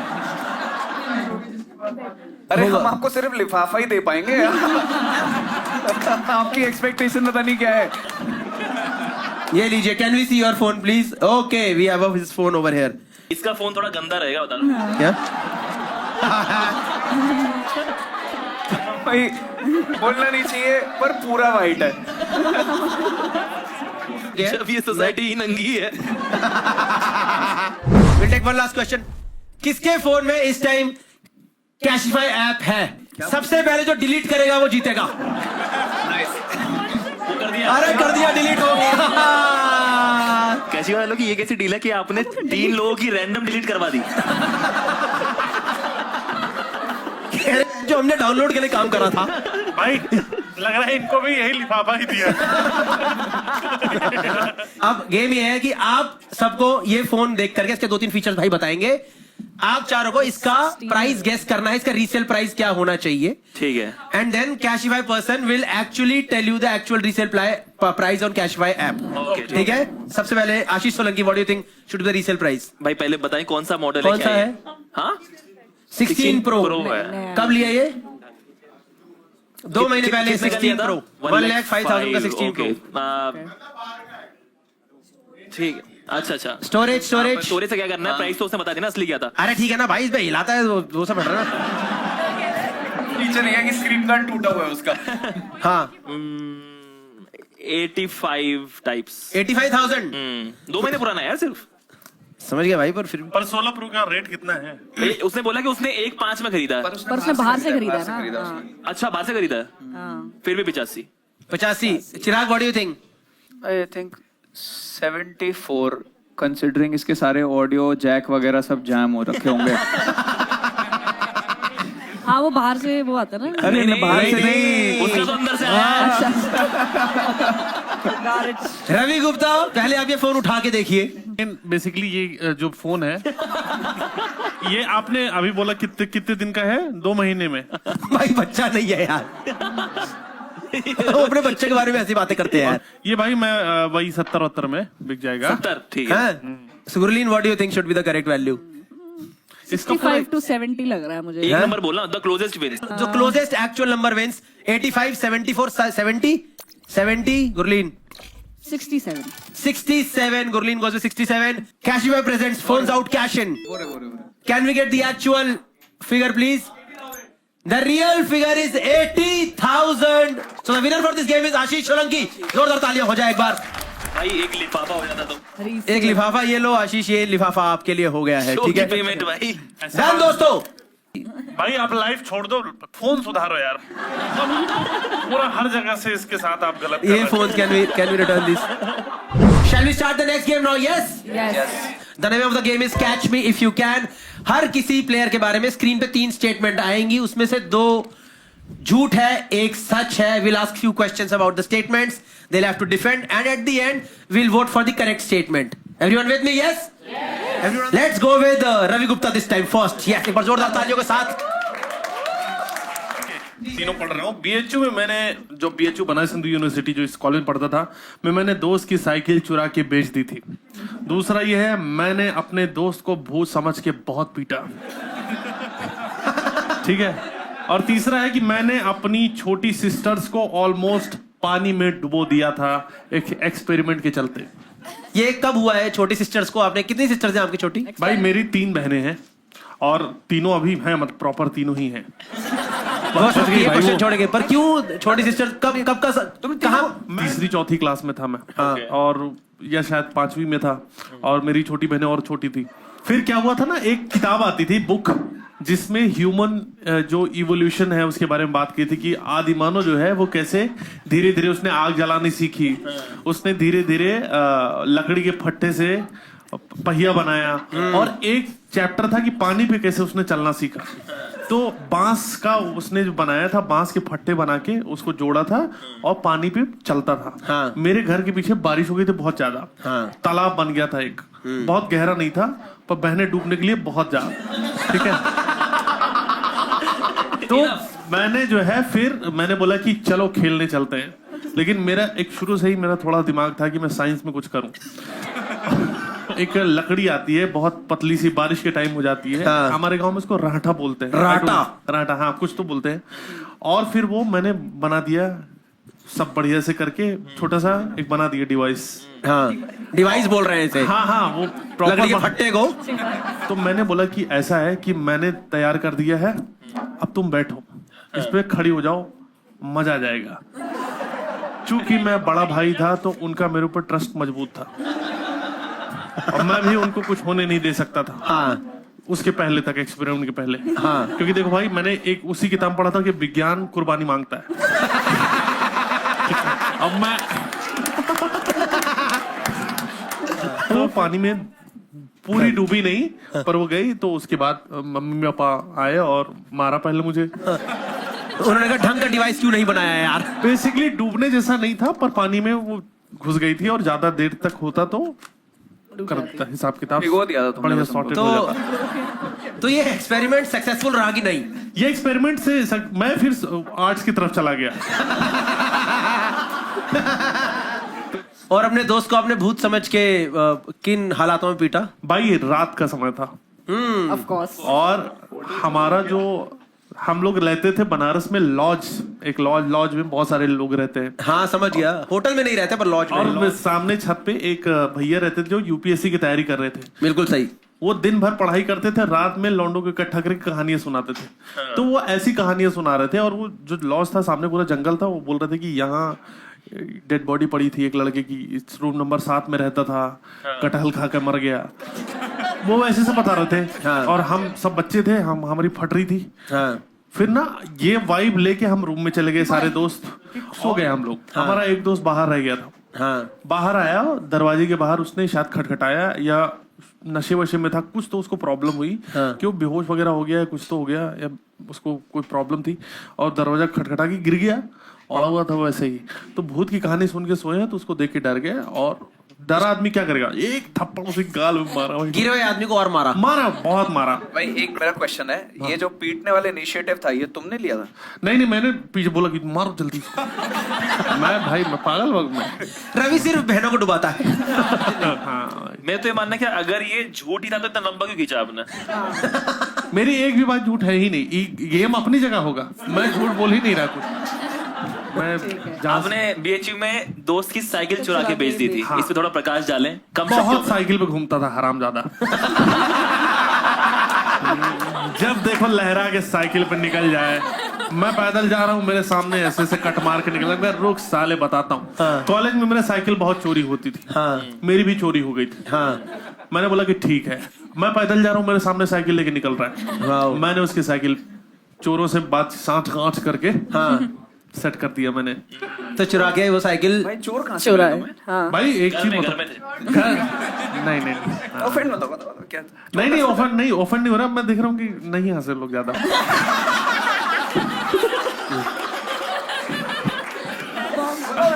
अरे हम आपको सिर्फ लिफाफा ही दे पाएंगे। आपकी एक्सपेक्टेशन पता नहीं क्या है। ये लीजिए, can we see your phone please? Okay, we have his phone over here. इसका फोन थोड़ा गंदा रहेगा, बता दो। क्या? भाई बोलना नहीं चाहिए पर पूरा वाइट है। जब ये सोसाइटी ही नंगी है। Will take one last question. किसके फोन में इस टाइम कैशिफाई ऐप है? सबसे पहले जो डिलीट करेगा वो जीतेगा। वो कर दिया। अरे कर दिया, डिलीट हो गया। कैसी बात है कि ये कैसी डील है कि आपने 3 लोगों की रैंडम डिलीट करवा दी। जो हमने डाउनलोड के लिए काम करा था। भाई लग रहा है इनको भी यही लिफाफा ही दिया। अब गेम ये है कि आप सबको ये फोन देख करके इसके 2-3 फीचर्स भाई बताएंगे। आप चारों को इसका प्राइस गेस करना है, इसका रीसेल प्राइस क्या होना चाहिए। ठीक है। And then Cashify person will actually tell you the actual resale price on Cashify app. ठीक है। सबसे पहले Ashish Solanki, what do you think should be the resale price? भाई पहले बताएं कौन सा मॉडल कौन सा है? हाँ, 16 प्रो है। कब लिया ये? 2 महीने पहले 16 प्रो 1,05,000 का 16 प्रो। ठीक है। अच्छा। स्टोरेज स्टोरेज से क्या करना है? प्राइस तो उसने बता दिया ना, असली क्या था। अरे ठीक है ना भाई, इस पे हिलाता है वो सब बढ़ रहा है। फीचर ये है कि स्क्रीन गार्ड टूटा हुआ है उसका। हाँ 85 टाइप्स। 85,000। 2 महीने पुराना है यार सिर्फ। समझ गया भाई, पर फिर पर 16 प्रो का रेट कितना है? उसने बोला कि उसने 1.5 में खरीदा है। पर उसने बाहर से खरीदा ना। अच्छा, बाहर से खरीदा है। फिर भी 85। 85। Chirag, what do you think? I think 74, considering इसके सारे ऑडियो जैक वगैरह सब जैम हो रखे होंगे। हाँ वो बाहर से वो आता है ना। अरे बाहर से नहीं, उसका तो अंदर से आया। रवि गुप्ता, पहले आप ये फोन उठा के देखिए। बेसिकली ये जो फोन है ये आपने अभी बोला कितने दिन का है? 2 महीने में। भाई बच्चा नहीं है यार। वो अपने बच्चे के बारे में ऐसी बातें करते हैं यार। ये भाई मैं वही 70-72 में बिक जाएगा। 70, ठीक है। Gurleen, what do you think should be the correct value? 65 to 70 लग रहा है मुझे। एक नंबर बोलना, द क्लोजेस्ट विंस। जो closest actual number wins. 85, 74, 70 Gurleen. 67 67 Gurleen goes with 67. Cashify presents phones out cash in. Can we get the actual figure please? The real figure is 80,000. So the winner for this game is Ashish Solanki. जोरदार तालियां हो जाए एक बार। भाई एक लिफाफा हो जाता तो। एक लिफाफा, ये लो आशीष, ये लिफाफा आपके लिए हो गया है। ठीक है, पेमेंट भाई। डन दोस्तों। भाई आप लाइफ छोड़ दो, फोन सुधारो यार। पूरा हर जगह से इसके साथ आप गलत कर रहे ये phone can we return this? Shall we start the next game now? Yes. The name of the game is Catch Me If You Can. हर किसी प्लेयर के बारे में स्क्रीन पे 3 स्टेटमेंट आएंगी, उसमें से 2 झूठ है, 1 सच है। We'll ask few questions about the statements. They'll have to defend, and at the end we'll vote for the correct statement. Everyone with me? Yes? Everyone? Let's go with Ravi Gupta this time first. Yes, एक बार जोरदार तालियों के साथ. तीनों पढ़ रहा हूँ. BHU में मैंने जो BHU बना सिंधु यूनिवर्सिटी जो इस कॉलेज में पढ़ता था, मैंने दोस्त की साइकिल चुरा के बेच दी थी. दूसरा ये है, मैंने अपने दोस्त को भूत समझ के बहुत पीटा. ठीक है. और तीसरा है कि मैंने अपनी छोटी सिस्टर्स को ऑलमोस्ट पानी में डुबो दिया था एक एक्सपेरिमेंट के चलते. ये कब हुआ है? छोटी सिस्टर्स को आपने, कितनी सिस्टर्स हैं आपकी छोटी? भाई मेरी 3 बहनें हैं और तीनों अभी हैं, मतलब प्रॉपर तीनों ही हैं. क्वेश्चन छोड़ेंगे, पर क्यों छोटी सिस्टर? कब का तुम कहाँ? तीसरी चौथी क्लास में था मैं. हाँ. और या शायद 5वीं में था. और मेरी छोटी बहनें और छोटी थी. फिर क्या हुआ था ना, एक किताब आती थी बुक जिसमें ह्यूमन जो इवोल्यूशन है उसके बारे में बात की थी कि आदिमानव जो है वो कैसे धीरे धीरे उसने आग जलानी सीखी, उसने धीरे धीरे लकड़ी के फट्टे से पहिया बनाया. और एक चैप्टर था कि पानी पे कैसे उसने चलना सीखा. तो बांस का उसने जो बनाया था, बांस के फट्टे बना के उसको जोड़ा था और पानी पे चलता था. हाँ. मेरे घर के पीछे बारिश हो गई थी बहुत ज्यादा. हाँ. तालाब बन गया था एक, बहुत गहरा नहीं था पर बहनें डूबने के लिए बहुत ज्यादा. ठीक है. तो मैंने जो है फिर मैंने बोला कि चलो खेलने चलते हैं. लेकिन मेरा एक शुरू से ही मेरा थोड़ा दिमाग था कि मैं साइंस में कुछ करूं. एक लकड़ी आती है बहुत पतली सी, बारिश के टाइम हो जाती है. हाँ. हमारे गांव में उसको राठा बोलते हैं. राठा हाँ कुछ तो बोलते हैं. और फिर वो मैंने बना दिया सब बढ़िया से करके, छोटा सा एक बना दिया डिवाइस. हाँ, डिवाइस बोल रहे हैं इसे. हाँ हाँ वो लकड़ी के फट्टे को. तो मैंने बोला कि ऐसा है कि मैंने तैयार कर दिया है, अब तुम बैठो इस पे, खड़ी हो जाओ, मजा आ जाएगा. चूंकि मैं बड़ा भाई था तो उनका मेरे ऊपर ट्रस्ट मजबूत था और मैं भी उनको कुछ होने नहीं दे सकता था. हाँ. उसके पहले तक, एक्सपेरिमेंट के पहले. हाँ. क्योंकि देखो भाई, मैंने एक उसी किताब पढ़ा था कि विज्ञान कुर्बानी मांगता है. अब मैं तो पानी में पूरी डूबी नहीं पर वो गई. तो उसके बाद मम्मी पापा आए और मारा पहले मुझे. उन्होंने कहा ढंग का डिवाइस क्यों नहीं बनाया यार. बेसिकली डूबने जैसा नहीं था पर पानी में वो घुस गई थी और ज्यादा देर तक होता तो कर देता हिसाब किताब. भिगो दिया था तुमने. बढ़िया सॉर्टेड हो जाता. तो ये एक्सपेरिमेंट सक्सेसफुल रहा कि नहीं? ये एक्सपेरिमेंट से मैं फिर आर्ट्स की तरफ चला गया. और अपने दोस्त को आपने भूत समझ के किन हालातों में पीटा? भाई रात का समय था. Of course. और हमारा जो हम लोग रहते थे बनारस में लॉज, एक लॉज में बहुत सारे लोग रहते हैं. हाँ समझ गया. होटल में नहीं रहते पर लॉज में. और सामने छत पे एक भैया रहते थे जो यूपीएससी की तैयारी कर रहे थे. बिल्कुल सही. वो दिन भर पढ़ाई करते थे, रात में लौंडों को इकट्ठा करके कहानियां सुनाते थे. तो वो ऐसी कहानियां सुना रहे थे. और वो जो लॉज था सामने पूरा जंगल था, वो बोल रहे थे कि यहाँ डेड बॉडी पड़ी थी एक लड़के की, इस रूम नंबर 7 में रहता था, कटहल खा के मर गया. वो ऐसे से बता रहे थे. हाँ. और हम सब बच्चे थे, हमारी फट रही थी. हाँ. फिर ना ये वाइब लेके हम रूम में चले गए सारे दोस्त. सो गए हम लोग. हाँ. हमारा एक दोस्त बाहर रह गया था. हाँ. बाहर आया, दरवाजे के बाहर उसने शायद खटखटाया या नशे वशे में था कुछ, तो उसको प्रॉब्लम हुई. हाँ. कि वो बेहोश वगैरह हो गया, कुछ तो हो गया या उसको कोई प्रॉब्लम थी और दरवाजा खटखटा के गिर गया. और हुआ था वैसे ही. तो भूत की कहानी सुन के सोए तो उसको देख के डर गए. और डरा आदमी क्या करेगा, एक थप्पड़ उसे गाल में मारा. गिरे हुए आदमी को और मारा. बहुत मारा. भाई एक मेरा क्वेश्चन है, ये जो पीटने वाले इनिशिएटिव था ये तुमने लिया था? नहीं मैंने पीछे बोला कि मारो जल्दी. मैं पागल वक्त में. रवि सिर्फ बहनों को डुबाता है. हाँ. मैं तो ये मानना कि अगर ये झूठ ही था तो इतना लंबा क्यों खींचा आपने? मेरी एक भी बात झूठ है ही नहीं. गेम अपनी जगह होगा, मैं झूठ बोल ही नहीं रहा कुछ. आपने बीएचयू में दोस्त की साइकिल चुरा के बेच दी थी. हाँ. इस पे थोड़ा प्रकाश डालें. बहुत साइकिल पे घूमता था हरामजादा. जब देखो लहरा के साइकिल पे निकल जाए. मैं पैदल जा रहा हूँ, मेरे सामने ऐसे से कट मार के निकला. मैं रुक साले बताता हूँ. हाँ. कॉलेज में मेरा साइकिल बहुत चोरी होती थी. हाँ. मेरी भी चोरी हो गई थी. हाँ. मैंने बोला कि ठीक है, मैं पैदल जा रहा हूँ, मेरे सामने साइकिल लेके निकल रहा है. मैंने उसकी साइकिल चोरों से बात साँठ करके हाँ. सेट कर दिया मैंने. तो चुरा के वो साइकिल. भाई चोर कहाँ से चुरा मिले है. तुम्हें? हाँ. भाई एक चीज घर में थे. नहीं ऑफेंड मत हो, क्या? नहीं ऑफेंड नहीं हो रहा. मैं देख रहा हूँ कि नहीं हंसे लोग ज्यादा.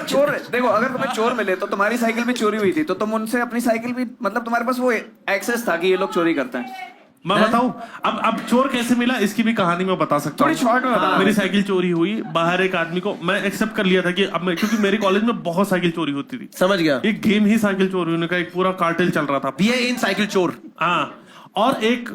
चोर देखो, अगर तुम्हें चोर मिले तो तुम्हारी साइकिल भी चोरी हुई थी, तो तुम उनसे अपनी साइकिल भी, मतलब तुम्हारे पास वो एक्सेस था कि ये लोग चोरी करते हैं। मैं बताऊं अब चोर कैसे मिला इसकी भी कहानी मैं बता सकता हूँ। थोड़ी शॉर्ट में बता। मेरी साइकिल चोरी हुई, बाहर एक आदमी को मैं एक्सेप्ट कर लिया था कि अब मैं, क्योंकि मेरे कॉलेज में बहुत साइकिल चोरी होती थी। समझ गया। एक गेम ही साइकिल चोरी होने का एक पूरा कार्टेल चल रहा था। बीए इन साइकिल चोर। हाँ, और एक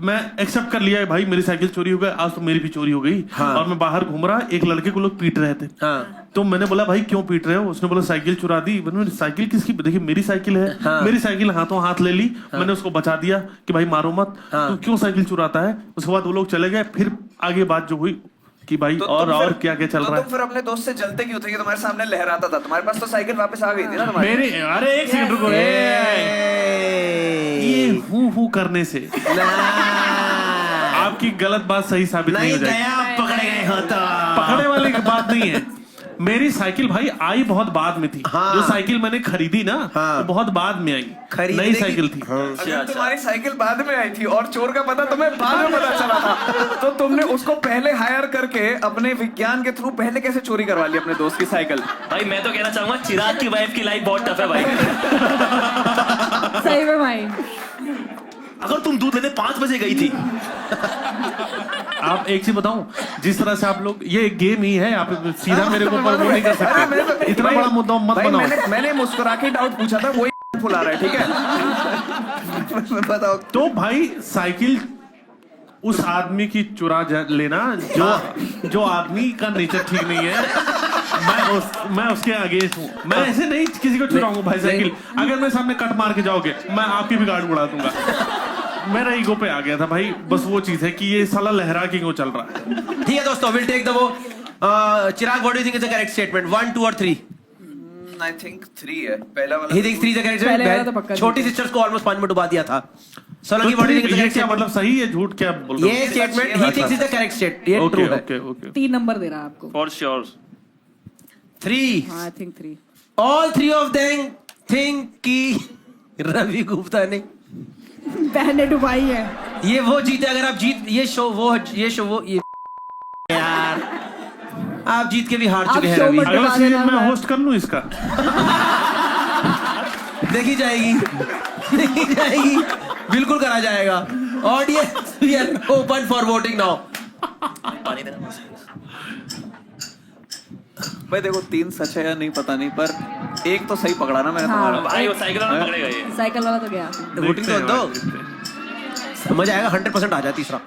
मैं एक्सेप्ट कर लिया है भाई मेरी साइकिल चोरी हो गई, आज तो मेरी भी चोरी हो गई। हाँ। और मैं बाहर घूम रहा, एक लड़के को लोग पीट रहे थे। हाँ। तो मैंने बोला भाई क्यों पीट रहे हो? उसने बोला साइकिल चुरा दी। मैंने साइकिल किसकी? देखिए मेरी साइकिल है। हाँ। मेरी साइकिल हाथों हाथ ले ली। मैंने उसको बचा दिया कि भाई मारो मत। हाँ। तो क्यों साइकिल चुराता है? उसके बाद वो लोग चले गए। फिर आगे बात जो हुई कि भाई और क्या क्या चल रहा है। तुम फिर अपने दोस्त से जलते क्यों थे कि तुम्हारे सामने लहराता था? तुम्हारे पास तो साइकिल वापस आ गई थी ना तुम्हारी। मेरे अरे एक सेकंड रुको, ये हूँ करने से आपकी गलत बात सही साबित नहीं हो जाएगी। पकड़े गए हो तो पकड़ने वाली की बात नहीं है। मेरी साइकिल भाई आई बहुत बाद में थी। हाँ। जो साइकिल मैंने खरीदी ना, हाँ। वो बहुत बाद में आई। खरीदने नई की- साइकिल थी। अगर तुम्हारी साइकिल बाद में आई थी और चोर का पता तुम्हें बाद में पता चला था, तो तुमने उसको पहले हायर करके अपने विज्ञान के थ्रू पहले कैसे चोरी करवा ली अपने दोस्त की साइकिल? भाई मैं तो कहना चाहूंगा चिराग की वाइफ की लाइफ बहुत टफ है भाई। सही में भाई। अगर तुम दूध लेने 5 बजे गई थी। आप एक चीज बताऊं, जिस तरह से आप लोग, ये एक गेम ही है, आप सीधा मेरे को ऊपर वो नहीं कर सकते। इतना बड़ा मुद्दा मत भाई, बनाओ। मैंने मुस्कुरा के डाउट पूछा था, वही फुला रहा है। ठीक है बताओ। तो भाई साइकिल उस आदमी की लेना जो आदमी का नेचर ठीक नहीं है। मैं उसके अगेंस्ट हूँ। मैं ऐसे नहीं किसी को चुराऊंगा भाई साइकिल। अगर मेरे सामने कट मार के जाओगे, मैं आपकी भी गाड़ी उड़ा दूंगा। मेरा ईगो पे आ गया था भाई। बस वो चीज है कि ये साला लहरा के क्यों चल रहा है। ठीक है दोस्तों, विल टेक द वो। Chirag, what do you think is the correct statement? 1, 2 और 3? आई थिंक 3 है पहला वाला। He thinks 3 is the correct पहले वाला तो स्टेटमेंट। पक्का छोटी सिस्टर्स को ऑलमोस्ट 5 में डुबा दिया था। सोलंकी, तो what do you think is the ये करेक्ट क्या स्टेटमेंट? मतलब सही है झूठ क्या बोल रहे हो? ये statement he thinks is the correct state, ये ट्रू ओके है। Okay okay. 3 नंबर दे रहा है आपको। For sure 3। हाँ, I think 3। All 3 of them think कि रवि गुप्ता ने बहने डुबाई है। ये वो जीते। अगर आप जीत ये शो वो ये यार आप जीत के भी हार आप चुके हैं show रवि। मत अगला डुबा सीजन देना मैं मैं। होस्ट कर लूं इसका? देखी जाएगी, देखी जाएगी, बिल्कुल करा जाएगा। Audience we are open for voting now. पानी देना। भाई देखो 3 सच है या नहीं पता नहीं, पर एक तो सही पकड़ा ना मैंने हाँ। तुम्हारा। भाई वो साइकिल वाला पकड़ेगा ये। साइकिल वाला तो गया। वोटिंग तो दो, समझ आएगा। 100% आ जाए तीसरा।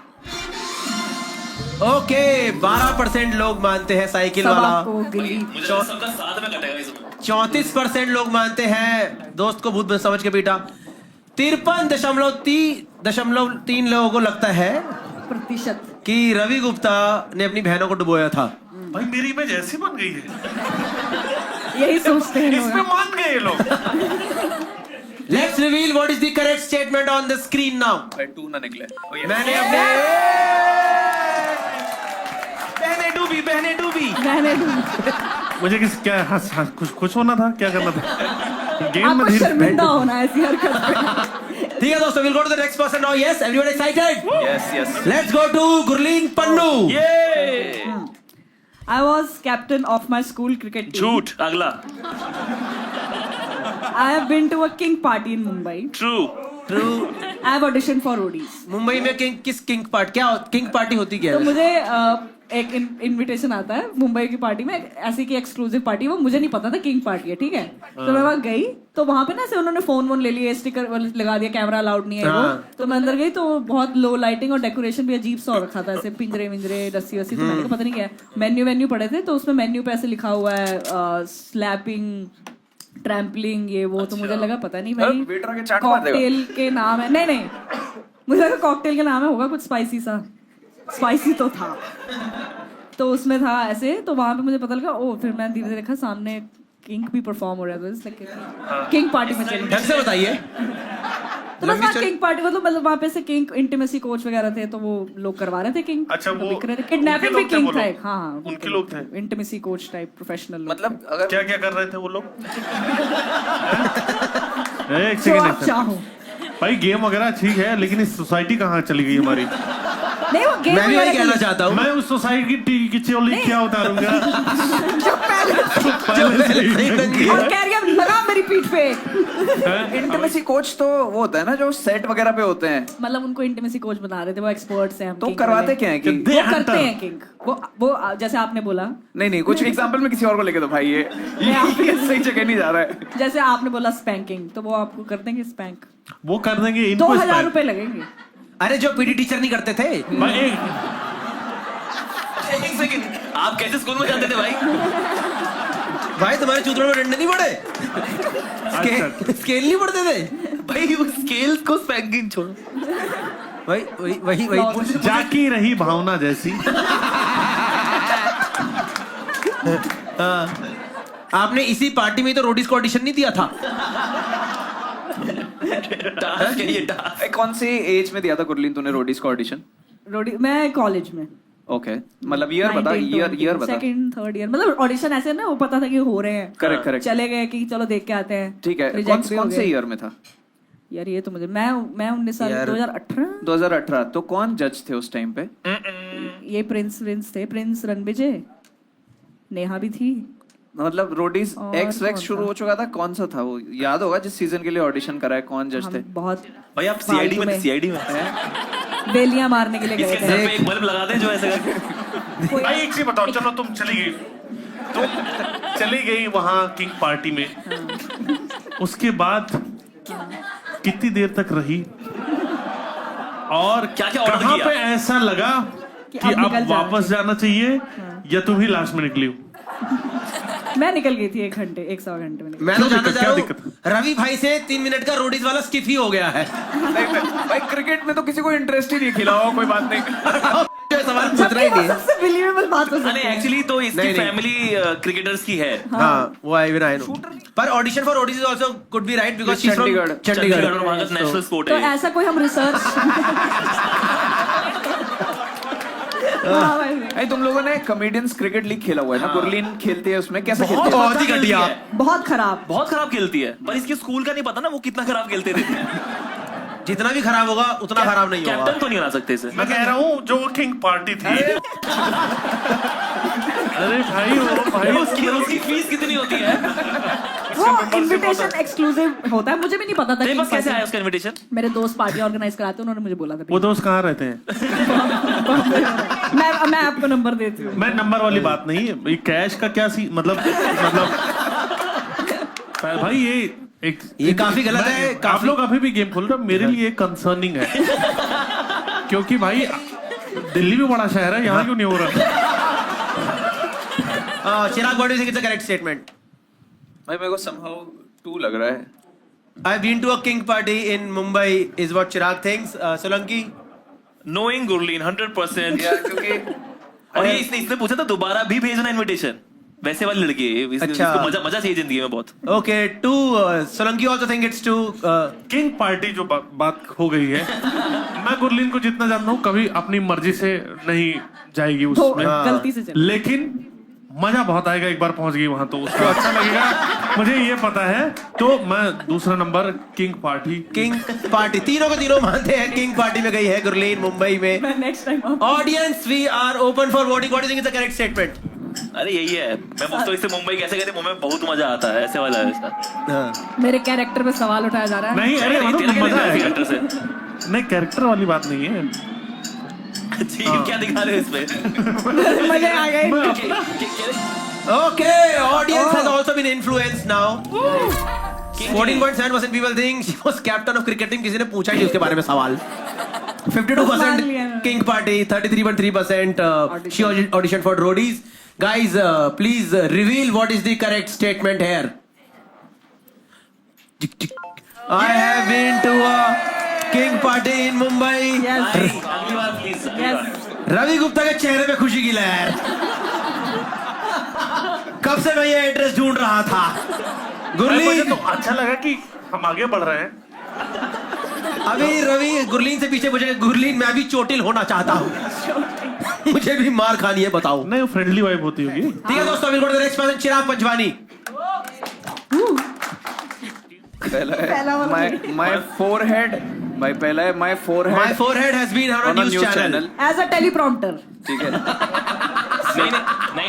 ओके, 12% लोग मानते हैं साइकिल सब वाला। आपको गिल्ली। मुझे तो सबका साथ में कटेगा इस। 34% लोग मानते हैं दोस्त को भूत समझ के पीटा। 53.3 लोगों को लगता है प्रतिशत कि रवि गुप्ता ने अपनी बहनों को डुबोया था। भाई मेरी इमेज ऐसी बन गई है। यही सोचते हैं इसमें लोग। मान गए ये लोग। Let's reveal what is the correct statement on the screen now. भाई 2 ना निकले। मैंने अपने बहने डूबी। बहने डुबाई। मुझे क्या खुश होना था? क्या करना था? गेम में आपको धीरे शर्मिंदा होना है ऐसी हरकत पे। ठीक है दोस्तों, will go to the next person now. Yes, everyone excited? Yes let's go to Gurleen Pannu. I was captain of my school cricket team. झूठ। अगला I have been to a king party in Mumbai. True. I have auditioned for ODs. Mumbai में king party होती क्या तो है? मुझे एक invitation आता है मुंबई की पार्टी में, ऐसी की एक्सक्लूसिव पार्टी। वो मुझे नहीं पता था किंग पार्टी है, ठीक है। तो मैं वहाँ गई, तो वहाँ पे ना ऐसे उन्होंने फोन ले लिए, स्टिकर लगा दिया, कैमरा अलाउड नहीं है वो। तो मैं अंदर गई तो बहुत लो लाइटिंग और डेकोरेशन भी अजीब सा हो रखा था, ऐसे पिंजरे विंजरे रस्सी वस्सी। तो मैंने कहा पता नहीं क्या है। मेन्यू पड़े थे, तो उसमें मेन्यू पे ऐसे लिखा हुआ है स्लैपिंग, ट्रैम्पलिंग, ये वो। तो मुझे लगा पता नहीं भाई वेटर के चाट मार देगा। कॉकटेल के नाम है। नहीं मुझे लगा कॉकटेल के नाम है, होगा कुछ स्पाइसी सा। स्पाइसी तो था, तो उसमें था ऐसे। तो वहां पे मुझे पता लगा। ओ, फिर मैंने धीरे धीरे देखा सामने किंग भी परफॉर्म हो रहा था। किंग पार्टी में चली। ढंग से बताइए। तो बस वहाँ किंग पार्टी मतलब वहाँ पे से किंग इंटीमेसी कोच वगैरह थे, तो वो लोग करवा रहे थे किंग। अच्छा, वो दिख रहे थे। किडनैपिंग भी किंग था एक। हाँ, उनके लोग थे। Intimacy coach type professional. मतलब अगर क्या क्या कर रहे थे वो लोग? एक जो आप सेकंड चाहो। भाई गेम वगैरह ठीक है, लेकिन इस सोसाइटी कहाँ चली गई हमारी? नहीं वो गेम मैं भी वही कहना चाहता हूँ। मैं उस सोसाइटी की चोली क्या उतारूंगा जो पहले जो पहले से ही तंगी है। और कह रही है लगा मेरी पीठ पे। इंटीमेसी कोच तो वो होता है ना जो सेट वगैरह पे होते हैं, मतलब उनको इंटीमेसी कोच बता रहे थे, वो एक्सपर्ट्स हैं। हम तो किंग करवाते वाले। क्या है कि वो करते हैं किंग। वो जैसे आपने बोला, नहीं कुछ एग्जांपल में किसी और को लेके दो भाई, ये सही जगह नहीं जा रहा है। जैसे आपने बोला स्पैंकिंग, तो वो आपको कर देंगे स्पैंक। वो कर देंगे इनको 2000 रुपए लगेंगे। अरे जो पीटी टीचर नहीं करते थे। एक सेकंड, आप कैसे स्कूल में जाते थे भाई? भाई तुम्हारे चूतरों में डंडे नहीं पड़े? स्केल नहीं पड़ते थे भाई वो स्केल को स्पैंकिंग छोड़ो। वही जाकी रही भावना जैसी। आपने इसी पार्टी में तो रोडीज को ऑडिशन नहीं दिया था? टास्क है ये टास्क। कौन सी एज में दिया था गुरलीन तूने रोडीज का ऑडिशन? मैं कॉलेज में। ओके, मतलब ईयर बता, ईयर बता। सेकंड थर्ड ईयर, मतलब ऑडिशन ऐसे ना, वो पता था कि हो रहे हैं। करेक्ट। चले गए कि चलो देख के आते हैं। ठीक है, Reject भी हो कौन से गए। ईयर में था? यार ये तो मुझे मैं 19 साल 2018। तो कौन जज थे उस टाइम पे? ये प्रिंस थे, प्रिंस रणविजय, नेहा भी थी। मतलब रोडीज और एक्स कौन वैक्स शुरू था? हो चुका था, कौन सा था वो? याद होगा जिस सीजन के लिए ऑडिशन करा है, कौन जज थे? हम बहुत भाई आप सीआईडी में बेलियां मारने के लिए गए इसके थे। सर पे एक बल्ब लगा दें जो ऐसे करके। भाई एक चीज बताओ, चलो तुम चली गई, तुम चली गई वहां किंग पार्टी में, उसके बाद कितनी देर तक रही और क्या-क्या ऑर्डर कहाँ किया? पे ऐसा लगा कि कि अब निकल अब जाना वापस जाना चाहिए या तुम ही लास्ट में निकली हो? मैं निकल गई थी 1 घंटे 1-1.25 घंटे में। मैं तो जानना चाह रहा दिक्कत? हूँ, रवि भाई से 3 मिनट का रोडीज वाला स्किप ही हो गया है। भाई क्रिकेट में तो किसी को इंटरेस्ट ही नहीं, खिलाओ कोई बात नहीं। सवाल पूछना ही जबकि वो नहीं है। सबसे बिलीवेबल बात हो सकती नहीं है। एक्चुअली तो इसकी नहीं। फैमिली क्रिकेटर्स की है। हाँ, वो आई नो। पर audition for Roadies also could be right because she is from Chandigarh और वहाँ का नेशनल स्पोर्ट तो है। ऐसा कोई हम रिसर्च हाँ भाई। भाई तुम लोगों ने कॉमेडियंस क्रिकेट लीग खेला हुआ है ना, गुरलीन खेलती है उसमें, कैसे खेलती है? बहुत ही घटिया। बहुत खराब। बहुत खराब खेलती है, पर इसके स्कूल का नहीं पता ना वो कितना खराब खेलते थे। जितना भी खराब होगा उतना खराब नहीं होगा। कैप्टन तो नहीं बना सकते इसे। मैं कह रहा हूँ जो किंग पार्टी थी। अरे भाई वो उसकी फीस कितनी होती है? वो इनविटेशन एक्सक्लूसिव होता है, मुझे भी नहीं पता था। तेरे पास कि कैसे आया उसका इनविटेशन? मेरे दोस्त पार्टी ऑर्गेनाइज कराते, उन्होंने मुझे बोला था। वो दोस्त कहाँ रहते हैं? मैं आपको नंबर देती हूँ। मैं नंबर वाली बात नहीं है, ये कैश का क्या सी मतलब भाई ये काफी गलत है। आप लोग अभी भी गेम खोल रहे हो, मेरे लिए कंसर्निंग है क्योंकि भाई दिल्ली भी बड़ा शहर है, यहाँ क्यों नहीं हो रहा? Chirag, what do you think is the correct statement? भाई मेरे को somehow 2 लग रहा है। I've been to a king party in Mumbai is what Chirag thinks. Solanki? Knowing Gurleen 100%। क्योंकि और ये इसने पूछा था दोबारा भी भेजना इनविटेशन, वैसे वाली लड़की है। अच्छा। इसको मजा चाहिए जिंदगी में बहुत। Okay, to Solanki also think it's to king party जो बात हो गई है, मैं गुरलीन को जितना जानता हूँ कभी अपनी मर्जी से नहीं जाएगी उसमें, गलती से चल। लेकिन मजा बहुत आएगा एक बार पहुंच गई वहां तो उसको अच्छा लगेगा, मुझे ये पता है। तो मैं दूसरा नंबर किंग पार्टी तीनों के तीनों मानते हैं किंग पार्टी में गई है गुरलीन मुंबई में। Next time audience we are open for voting. What do you think is the correct statement? अरे यही है, मैं पूछता हूँ इससे मुंबई कैसे गए थे, मुंबई में बहुत मजा आता है, ऐसे वाला है इसका। मेरे कैरेक्टर पे सवाल उठाया जा रहा है। नहीं, अरे तेरा मजा है कैरेक्टर से। नहीं, कैरेक्टर वाली बात नहीं है। क्या दिखा रहे हो इसमें? मजे आ गए। Okay, audience has also been influenced now. 14.7% people think she was captain of cricket team. किसी ने पूछा ही उसके बारे में सवाल। 52% King Party, 33.3% she auditioned for Roadies. Guys, please reveal what is the correct statement here. I have been to a King Party in Mumbai. Yes. अगली बार please. Yes. Ravi Gupta के चेहरे पे खुशी की लहर। कब से मैं ये एड्रेस ढूंढ रहा था। मुझे गुरलीन तो अच्छा लगा कि हम आगे बढ़ रहे हैं। अभी रवि गुरलीन से पीछे मुझे गुरलीन मैं भी चोटिल होना चाहता हूँ। मुझे भी मार खानी है, बताओ। नहीं, वो फ्रेंडली वाइब होती होगी। ठीक है दोस्तों, we'll go to the next person, Chirag Panjwani. my forehead भाई पहला है my forehead has been on a news channel as a teleprompter. ठीक है।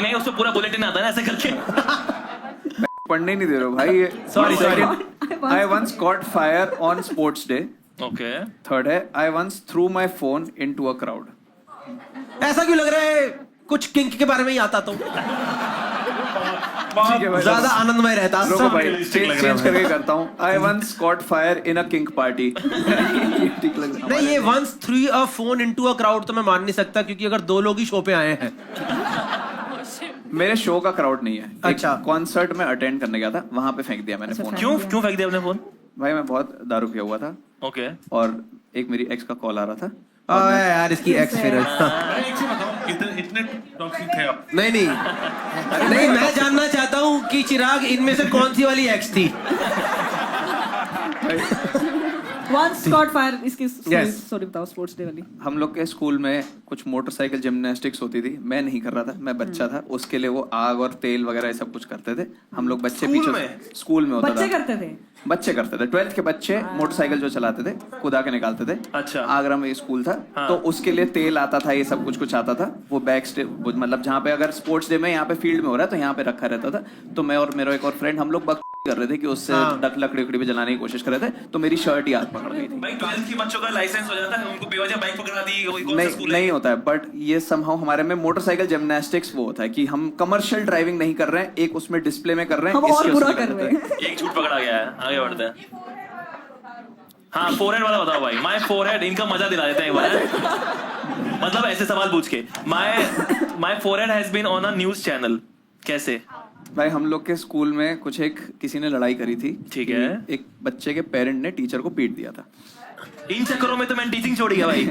नहीं उसमें पूरा बुलेटिन आता है ना ऐसे करके। पढ़ने नहीं दे रहे हो भाई ये। Sorry I once caught fire on sports day. Okay third है I once threw my phone into a crowd. ऐसा क्यों लग रहा है कुछ किंक के बारे में ही आता तो ठीक है भाई, ज्यादा आनंदमय रहता। रुको भाई चेंज करके करता हूँ। I once caught fire in a kink party. ठीक लग रहा है। नहीं, ये once threw a phone into a crowd तो मैं मान नहीं सकता, क्योंकि अगर 2 लोग ही शो पे आए हैं। मेरे शो का क्राउड नहीं है। अच्छा। कॉन्सर्ट में अटेंड करने गया था, वहां पे फेंक दिया मैंने फोन। क्यों फेंक दिया आपने फोन? भाई मैं बहुत दारू पिया हुआ था ओके और एक मेरी एक्स का कॉल आ रहा था। ओए यार इसकी एक्स फिर एक चीज बताओ, इतने टॉक्सिक थे आप? नहीं मैं जानना चाहता हूँ कि चिराग इनमें से कौन सी वाली एक्स थी? Once caught fire इसकी Yes. स्टोरी बताओ, स्पोर्ट्स डे वाली। हम लोग के स्कूल में कुछ मोटरसाइकिल जिम्नास्टिक्स होती थी, मैं नहीं कर रहा था, मैं बच्चा था। उसके लिए वो आग और तेल वगैरह सब कुछ करते थे। हम लोग बच्चे पीछे स्कूल में होता बच्चे था, करते थे। बच्चे करते थे। 12th के बच्चे मोटरसाइकिल जो चलाते थे, कुदा के निकालते थे। अच्छा। आगरा में स्कूल था, हाँ। तो उसके लिए तेल आता था, ये सब कुछ आता था। वो बैक स्टेज मतलब जहाँ पे अगर स्पोर्ट्स डे में यहाँ पे फील्ड में हो रहा है तो यहाँ पे रखा रहता था। तो मैं और मेरा एक और फ्रेंड हम लोग कर रहे थे कि उससे लकड़ी उकड़ी पे जलाने की कोशिश कर रहे थे, तो मेरी शर्ट ही हाथ पकड़ गई थी। भाई 12th के बच्चों का लाइसेंस हो जाता है, उनको बेवजह बाइक पकड़ा दी, कोई कौन सा स्कूल है? नहीं होता है, बट ये समहाउ हमारे में मोटरसाइकिल जिम्नास्टिक्स वो होता है कि हम कमर्शियल ड्राइविंग नहीं कर रहे हैं, एक उसमें डिस्प्ले में कर रहे हैं। हम और इसके बुरा उसमें कर रहे हैं। एक झूठ पकड़ा गया है, आगे बढ़ते हैं। हाँ फोरहेड वाला बताओ भाई। माय फोरहेड, इनका मजा दिला देते हैं एक बार। मतलब ऐसे सवाल पूछ के, my forehead has been on a news channel. कैसे? भाई हम लोग के स्कूल में कुछ किसी ने लड़ाई करी थी। ठीक है। एक बच्चे के पेरेंट ने टीचर को पीट दिया था। इन चक्करों में तो मैंने टीचिंग छोड़ी है भाई।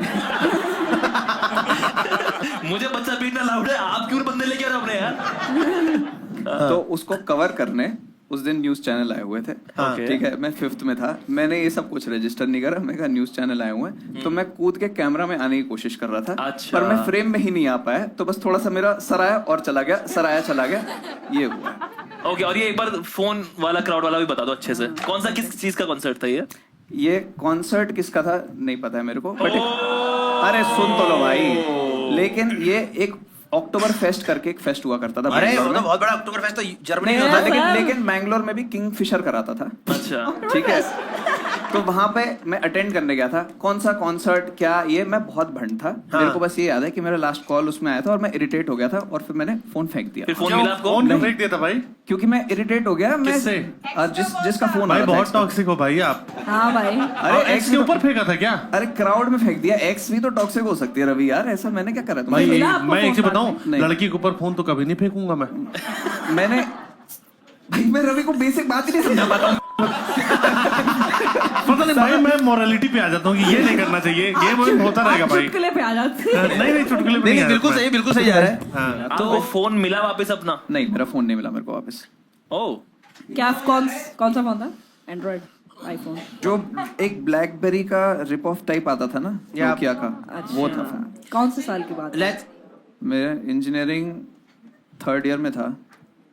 मुझे बच्चा पीटना लाउड है, आप क्यों बंदे लेके आ रहे हो अपने यार? तो उसको कवर करने उस दिन न्यूज चैनल आए हुए थे। ठीक है, मैं 5th में था, मैंने ये सब कुछ रजिस्टर नहीं करा। मैं कहा न्यूज चैनल आए हुए हैं, तो मैं कूद के कैमरा में आने की कोशिश कर रहा था। अच्छा। पर मैं फ्रेम में ही नहीं आ पाया, तो बस थोड़ा सा मेरा सर आया और चला गया, सर आया चला गया, ये हुआ। ओके, और ये एक बार फोन वाला क्राउड वाला भी बता दो अच्छे से। कौन सा किस चीज का कॉन्सर्ट था ये कॉन्सर्ट किसका था नहीं पता है मेरे को, बट अरे सुन तो लो भाई। लेकिन ये एक अक्टूबर फेस्ट करके एक फेस्ट हुआ करता था। अरे वो तो बहुत बड़ा अक्टूबर फेस्ट तो जर्मनी में होता नहीं, है। लेकिन बैंगलोर में भी किंग फिशर कराता था। अच्छा। ठीक है, तो वहां पे मैं अटेंड करने गया था। कौन सा कॉन्सर्ट क्या, ये मैं बहुत भंड था। मेरे को बस ये याद है कि मेरा लास्ट कॉल उसमें आया था और मैं इरिटेट हो गया था और फिर मैंने फोन फेंक दिया। फिर फोन मिला आपको? फोन क्यों फेंक दिया था भाई? क्योंकि मैं इरिटेट हो गया। मैं किससे? जिसका फोन भाई आया था बहुत ex का। टॉक्सिक हो भाई आप। हाँ भाई। अरे एक्स के ऊपर फेंका था क्या? अरे क्राउड में फेंक दिया। एक्स भी तो टॉक्सिक हो सकती है रवि यार, ऐसा मैंने क्या करा भाई तुम्हें? मैं एक चीज बताऊं, नहीं। लड़की के ऊपर फोन तो कभी नहीं फेंकूंगा मैं। मैंने भाई मैं रवि को बेसिक बात ही नहीं समझा पाता हूँ। पता नहीं भाई, मैं मोरालिटी पे आ जाता हूँ कि ये नहीं करना चाहिए, गेम होता रहेगा भाई। चुटकुले पे आ जाते। नहीं चुटकुले पे नहीं, नहीं, बिल्कुल सही जा रहा है। हाँ। तो फोन मिला वापस अपना? नहीं, मेरा फोन नहीं मिला मेरे को वापस। ओह, क्या कौन सा फोन था? Android, iPhone? जो एक ब्लैकबेरी का रिप ऑफ टाइप आता था ना, नोकिया का, वो था फोन। कौन से साल की बात है? मेरा इंजीनियरिंग 3rd ईयर में था,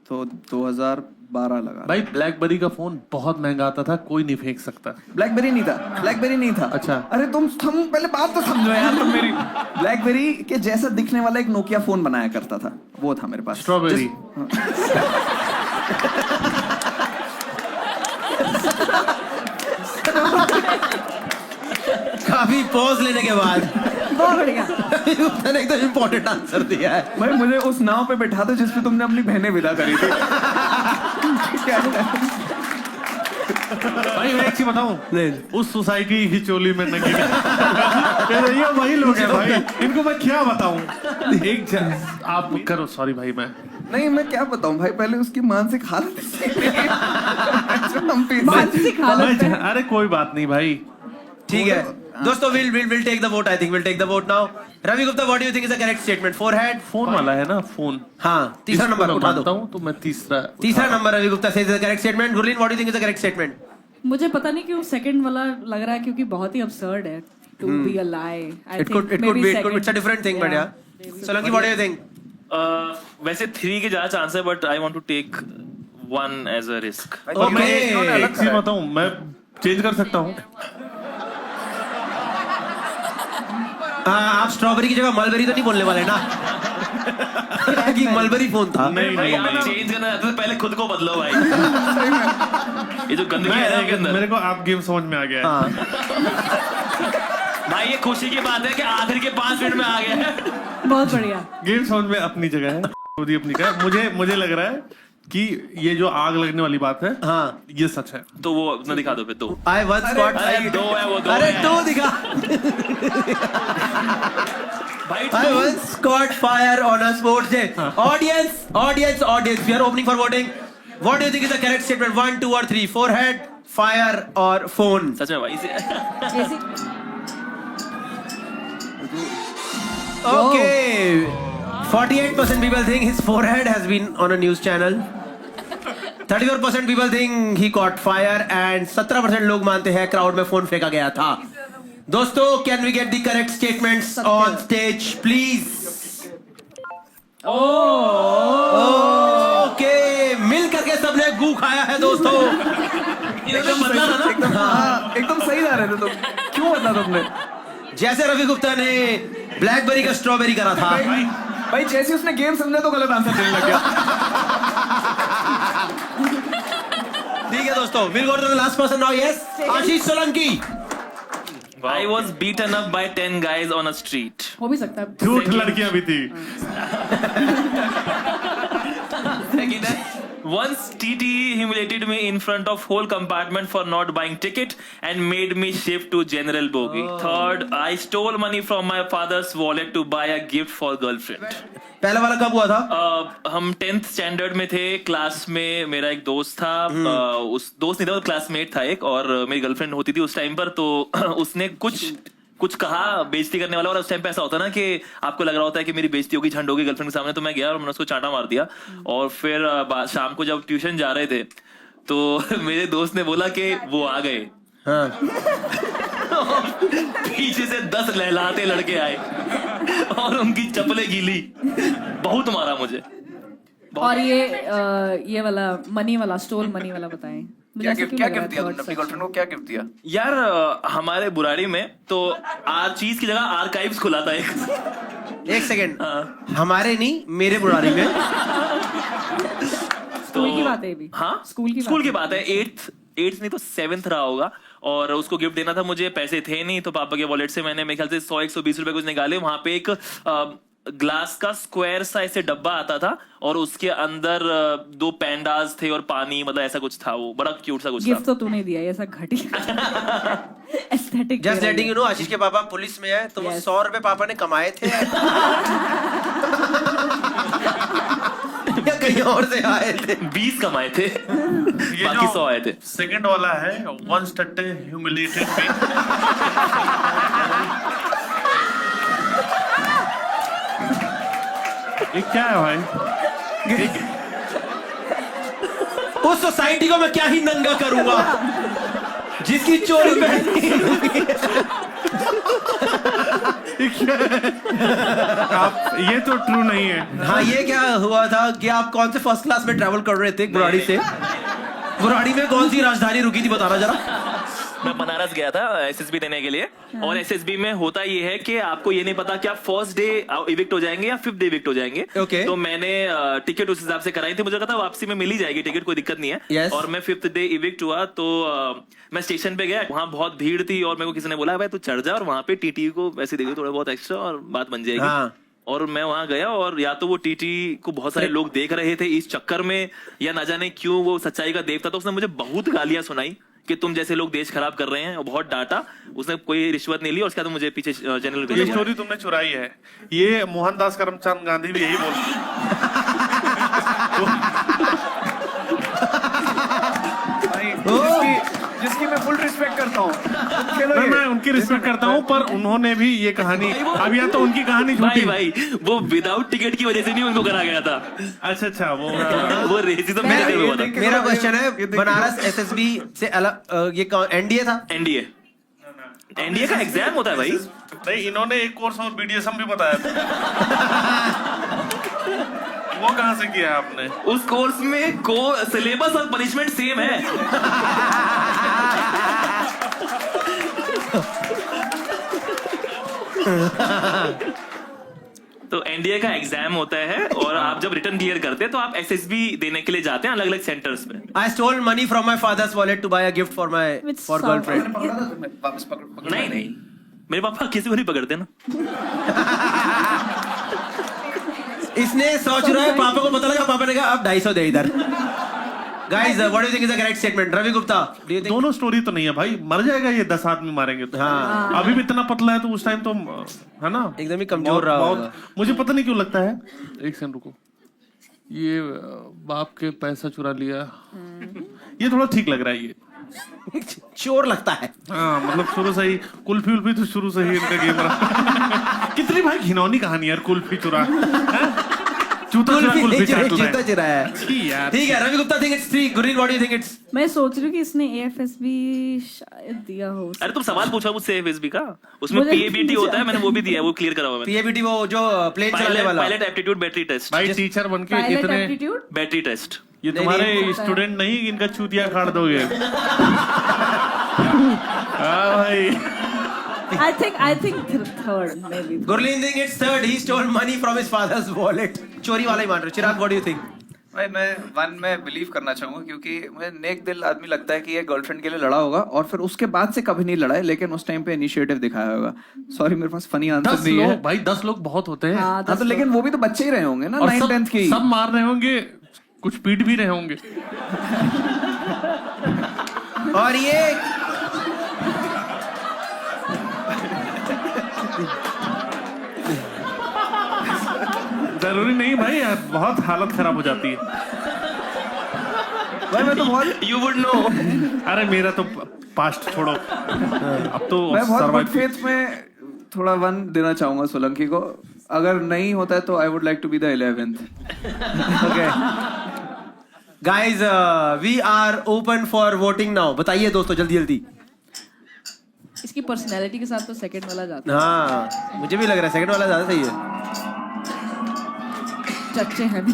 तो 2012 लगा। भाई ब्लैकबेरी का फोन बहुत महंगा आता था, कोई नहीं फेंक सकता। ब्लैकबेरी नहीं था। अच्छा। अरे तुम पहले बात तो समझो यार तुम मेरी। ब्लैकबेरी के जैसा दिखने वाला एक नोकिया फोन बनाया करता था, वो था मेरे पास। स्ट्रॉबेरी। काफी पॉज लेने के बाद बहुत बढ़िया। मैंने एकदम इम्पोर्टेंट आंसर दिया है। भाई मुझे उस नाव पे बैठा दो जिसपे तुमने अपनी बहनें विदा करी थी। भाई मैं एक चीज बताऊं, उस सोसाइटी की चोली में नंगी ये वही लोग हैं भाई, इनको मैं क्या बताऊं। आप करो, सॉरी भाई। नहीं, मैं क्या बताऊं भाई, पहले उसकी मानसिक हालत। मानसिक हालत है। अरे कोई बात नहीं भाई, ठीक है दोस्तों, we'll take the vote. I think we'll take the vote now. Ravi Gupta, what do you think is the correct statement? Forehead? Phone वाला है ना, फोन। हाँ, तीसरा नंबर उठा दो। तो मैं तीसरा number Ravi Gupta says the correct statement. Gurleen, what do you think is the correct statement? मुझे पता नहीं क्यों सेकंड वाला लग रहा है, क्योंकि बहुत ही absurd है। To be a lie. It could be. It's a different thing, but yeah. Solanki, what do you think? वैसे 3 के ज्यादा चांस है, but I want to take 1 as a risk. मैं एक चीज बताऊं, मैं चेंज कर सकता हूँ। हाँ, आप स्ट्रॉबेरी की जगह मलबेरी तो नहीं बोलने वाले ना? कि मलबेरी फोन था। नहीं भाई नहीं आप चेंज करना चाहते तो पहले खुद को बदलो भाई। ये जो गंदगी है ना के अंदर। मेरे को आप गेम समझ में आ गया है। हाँ। भाई ये खुशी की बात है कि आखिर के 5 मिनट में आ गया है। बहुत बढ़िया। गेम समझ में अपनी जगह है, खुदी अपनी जगह है। मुझे लग रहा है कि ये जो आग लगने वाली बात है, हाँ, ये सच है। तो वो अपना दिखा दो फिर तो। I once got अरे 2 है वो 2 अरे है। 2 दिखा। भाई I once caught fire on a sports day. Audience, we are opening for voting. What do you think is the correct statement? 1, 2 or 3? Forehead, fire or phone? सच में भाई जैसे Okay. 48% people think his forehead has been on a news channel. 34% people think he caught fire and 17% लोग मानते हैं crowd में phone फेंका गया था। दोस्तों, can we get the correct statements on stage, please? Okay, मिल करके सबने गू खाया है दोस्तों। एकदम बदला था ना? एकदम सही जा रहे थे तुम, क्यों बदला तुमने? जैसे रवि गुप्ता ने ब्लैकबेरी का स्ट्रॉबेरी करा था। भाई जैसे उसने गेम समझा तो गलत आंसर देने लग गया। ठीक है दोस्तों, we'll go to the last person now. Yes, Ashish Solanki. I was beaten up by 10 guys on a street. हो भी सकता है। झूठ लड़कियां भी थी। Once TTE humiliated me in front of whole compartment for not buying ticket and made me shift to general bogie. Third, I stole money from my father's wallet to buy a gift for girlfriend. पहला वाला कब हुआ था? हम 10th standard में थे, class में मेरा एक दोस्त था, उस दोस्त नहीं था, क्लासमेट था एक, और मेरी गर्लफ्रेंड होती थी उस टाइम पर, तो उसने कुछ कहा बेइज्जती करने वाला, और उस टाइम पे ऐसा होता है ना कि आपको लग रहा होता है कि मेरी बेइज्जती होगी, झंड होगी गर्लफ्रेंड के सामने, तो मैं गया और मैंने उसको चांटा मार दिया। और फिर शाम को जब ट्यूशन जा रहे थे तो मेरे दोस्त ने बोला कि वो आ गए। हाँ। पीछे से 10 लहलाते लड़के आए और उनकी चप्पलें गीली, बहुत मारा मुझे। और ये वाला मनी वाला, स्टोल मनी वाला बताएं। क्या गिफ्ट दिया तुमने अपनी गर्लफ्रेंड को? क्या गिफ्ट दिया यार? हमारे बुराड़ी में तो चीज की जगह आर्काइव्स खुला था एक सेकंड। हमारे नहीं, मेरे बुराड़ी में। स्कूल की बात है ये भी। हाँ, स्कूल की बात है। 8th नहीं तो 7th रहा होगा, और उसको गिफ्ट देना था मुझे, पैसे थे नहीं, तो पापा के वॉलेट से मैंने मेरे ख्याल से 100-120 रुपए कुछ निकाले। वहां पे एक ग्लास का स्क्वायर सा ऐसे डब्बा आता था, और उसके अंदर 2 पैंडास थे और पानी, मतलब ऐसा कुछ था, वो बड़ा क्यूट सा कुछ था। गिफ्ट तो तूने दिया, ऐसा घटिया aesthetic. Just letting you know, Ashish के पापा पुलिस में है, तो वो 100 रुपए पापा ने कमाए थे या कहीं और से आए थे? 20 कमाए थे, बाकी 100 आए थे। सेकंड वाला है once that humiliated me. ये क्या है भाई? उस सोसाइटी को मैं क्या ही नंगा करूंगा जिसकी चोरी पहनी। ये तो ट्रू नहीं है। हाँ, ये क्या हुआ था कि आप कौन से फर्स्ट क्लास में ट्रैवल कर रहे थे बुराड़ी से? बुराड़ी में कौन सी राजधानी रुकी थी, बताना जरा। मैं बनारस गया था एसएसबी देने के लिए, और एसएसबी में होता ये है कि आपको ये नहीं पता कि आप फर्स्ट डे इविक्ट हो जाएंगे या 5th डे इविक्ट हो जाएंगे। Okay. तो मैंने टिकट उस हिसाब से कराई थी, मुझे लगा था वापसी में मिल ही जाएगी टिकट, कोई दिक्कत नहीं है। Yes. और मैं 5th डे इविक्ट हुआ, तो मैं स्टेशन पे गया, वहां बहुत भीड़ थी, और मेरे को किसी ने बोला भाई तू चढ़ जा और वहां पे टीटी को वैसे देखो थोड़ा बहुत एक्स्ट्रा और बात बन जाएगी। हाँ। और मैं वहां गया, और या तो वो टीटी को बहुत सारे लोग देख रहे थे इस चक्कर में, या ना जाने क्यों वो सच्चाई का देवता, तो उसने मुझे बहुत गालियां सुनाई कि तुम जैसे लोग देश खराब कर रहे हैं, और बहुत डांटा। उसने कोई रिश्वत नहीं ली, और उसके बाद मुझे पीछे जनरल। ये स्टोरी तुमने चुराई है। ये मोहनदास करमचंद गांधी भी यही बोलते। जिसकी मैं फुल रिस्पेक्ट करता हूँ। मैं उनकी रिस्पेक्ट करता हूँ, पर उन्होंने भी ये कहानी, अब या तो उनकी कहानी झूठी। भाई वो विदाउट टिकट की वजह से नहीं उनको करा गया था। अच्छा, वो रेसिज्म हुआ था। मेरा क्वेश्चन है, बनारस एसएसबी से अलग ये एनडीए था? एनडीए का एग्जाम होता है भाई। नहीं, इन्होंने एक कोर्स और बीडीएसएम भी बताया था। वो कहाँ से किया है आपने? उस कोर्स में सिलेबस और पनिशमेंट सेम है। तो एनडीए का एग्जाम होता है और आप जब रिटर्न क्लियर करते हैं तो आप एसएसबी देने के लिए जाते हैं अलग अलग सेंटर्स पे. I stole money from my father's wallet to buy a gift for my With for salt. girlfriend. वापस पकड़ नहीं नहीं, मेरे पापा किसी को नहीं पकड़ते ना. इसने सोच रहा है, पापा को पता लगा, पापा ने कहा अब 250 दे इधर. Guys, what do you think is the correct statement? Ravi Gupta, do you think? दोनों स्टोरी तो नहीं है भाई, मर जाएगा ये 10 आदमी मारेंगे तो. हाँ. अभी भी इतना पतला है तो उस टाइम तो है ना एकदम ही कमजोर रहा होगा. मुझे पता नहीं क्यों लगता है, एक सेकंड रुको, ये बाप के पैसा चुरा लिया, ये थोड़ा ठीक लग रहा है. ये चोर लगता है. हाँ मतलब शुरू से ही कुल्फी उल्फी तो शुरू से ही इनका गेम रहा. कितनी भाई घिनौनी कहानी यार, कुल्फी चुरा, जूता चुरा, कुल्फी जूता चुरा है. यार. ठीक है, Ravi Gupta think it's 3. Gurleen, what do you think it's? मैं सोच रही हूँ कि इसने AFSB शायद दिया हो. अरे तुम सवाल पूछा मुझसे एफएसबी का, उसमें मुझे पीएबीटी होता है, मैंने वो भी दिया है, वो क्लियर करा हुआ मैंने. PABT वो जो प्लेन चलाने वाला. Pilot aptitude battery test. भाई टीचर बन के Pilot इतने aptitude? Battery test. ये तुम्हारे स्टूडेंट नहीं, इनका चूतिया खाड़ दोगे. हाँ भाई. I think third maybe. Gurleen think it's 3rd. He stole money from his father's wallet. चोरी वाला ही मान रहे हो. चिराग, what do you think? भाई मैं 1 में बिलीव करना चाहूंगा क्योंकि मुझे नेक दिल आदमी लगता है कि ये गर्लफ्रेंड के लिए लड़ा होगा और फिर उसके बाद से कभी नहीं लड़ा है, लेकिन उस टाइम पे इनिशिएटिव दिखाया होगा. सॉरी मेरे पास फनी आंसर 10 नहीं है. लोग भाई, 10 लोग बहुत होते हैं. हाँ, हाँ तो लेकिन वो भी तो बच्चे ही रहे होंगे ना, और 9th 10th के ही. सब मार रहे होंगे, कुछ पीट भी रहे होंगे. और ये जरूरी नहीं भाई यार, बहुत हालत खराब हो जाती है. भाई मैं तो बहुत यू वुड नो. अरे मेरा तो पास्ट छोड़ो, अब तो मैं बहुत survive- गुड फेथ में थोड़ा 1 देना चाहूंगा सोलंकी को. अगर नहीं होता है तो I would like to be the 11th. okay. Guys, we are open for voting now. बताइए दोस्तों जल्दी जल्दी. इसकी पर्सनैलिटी के साथ तो सेकंड वाला जाता है. हाँ, मुझे भी लग रहा है सेकंड वाला ज्यादा सही है. चच्चे हैं भी.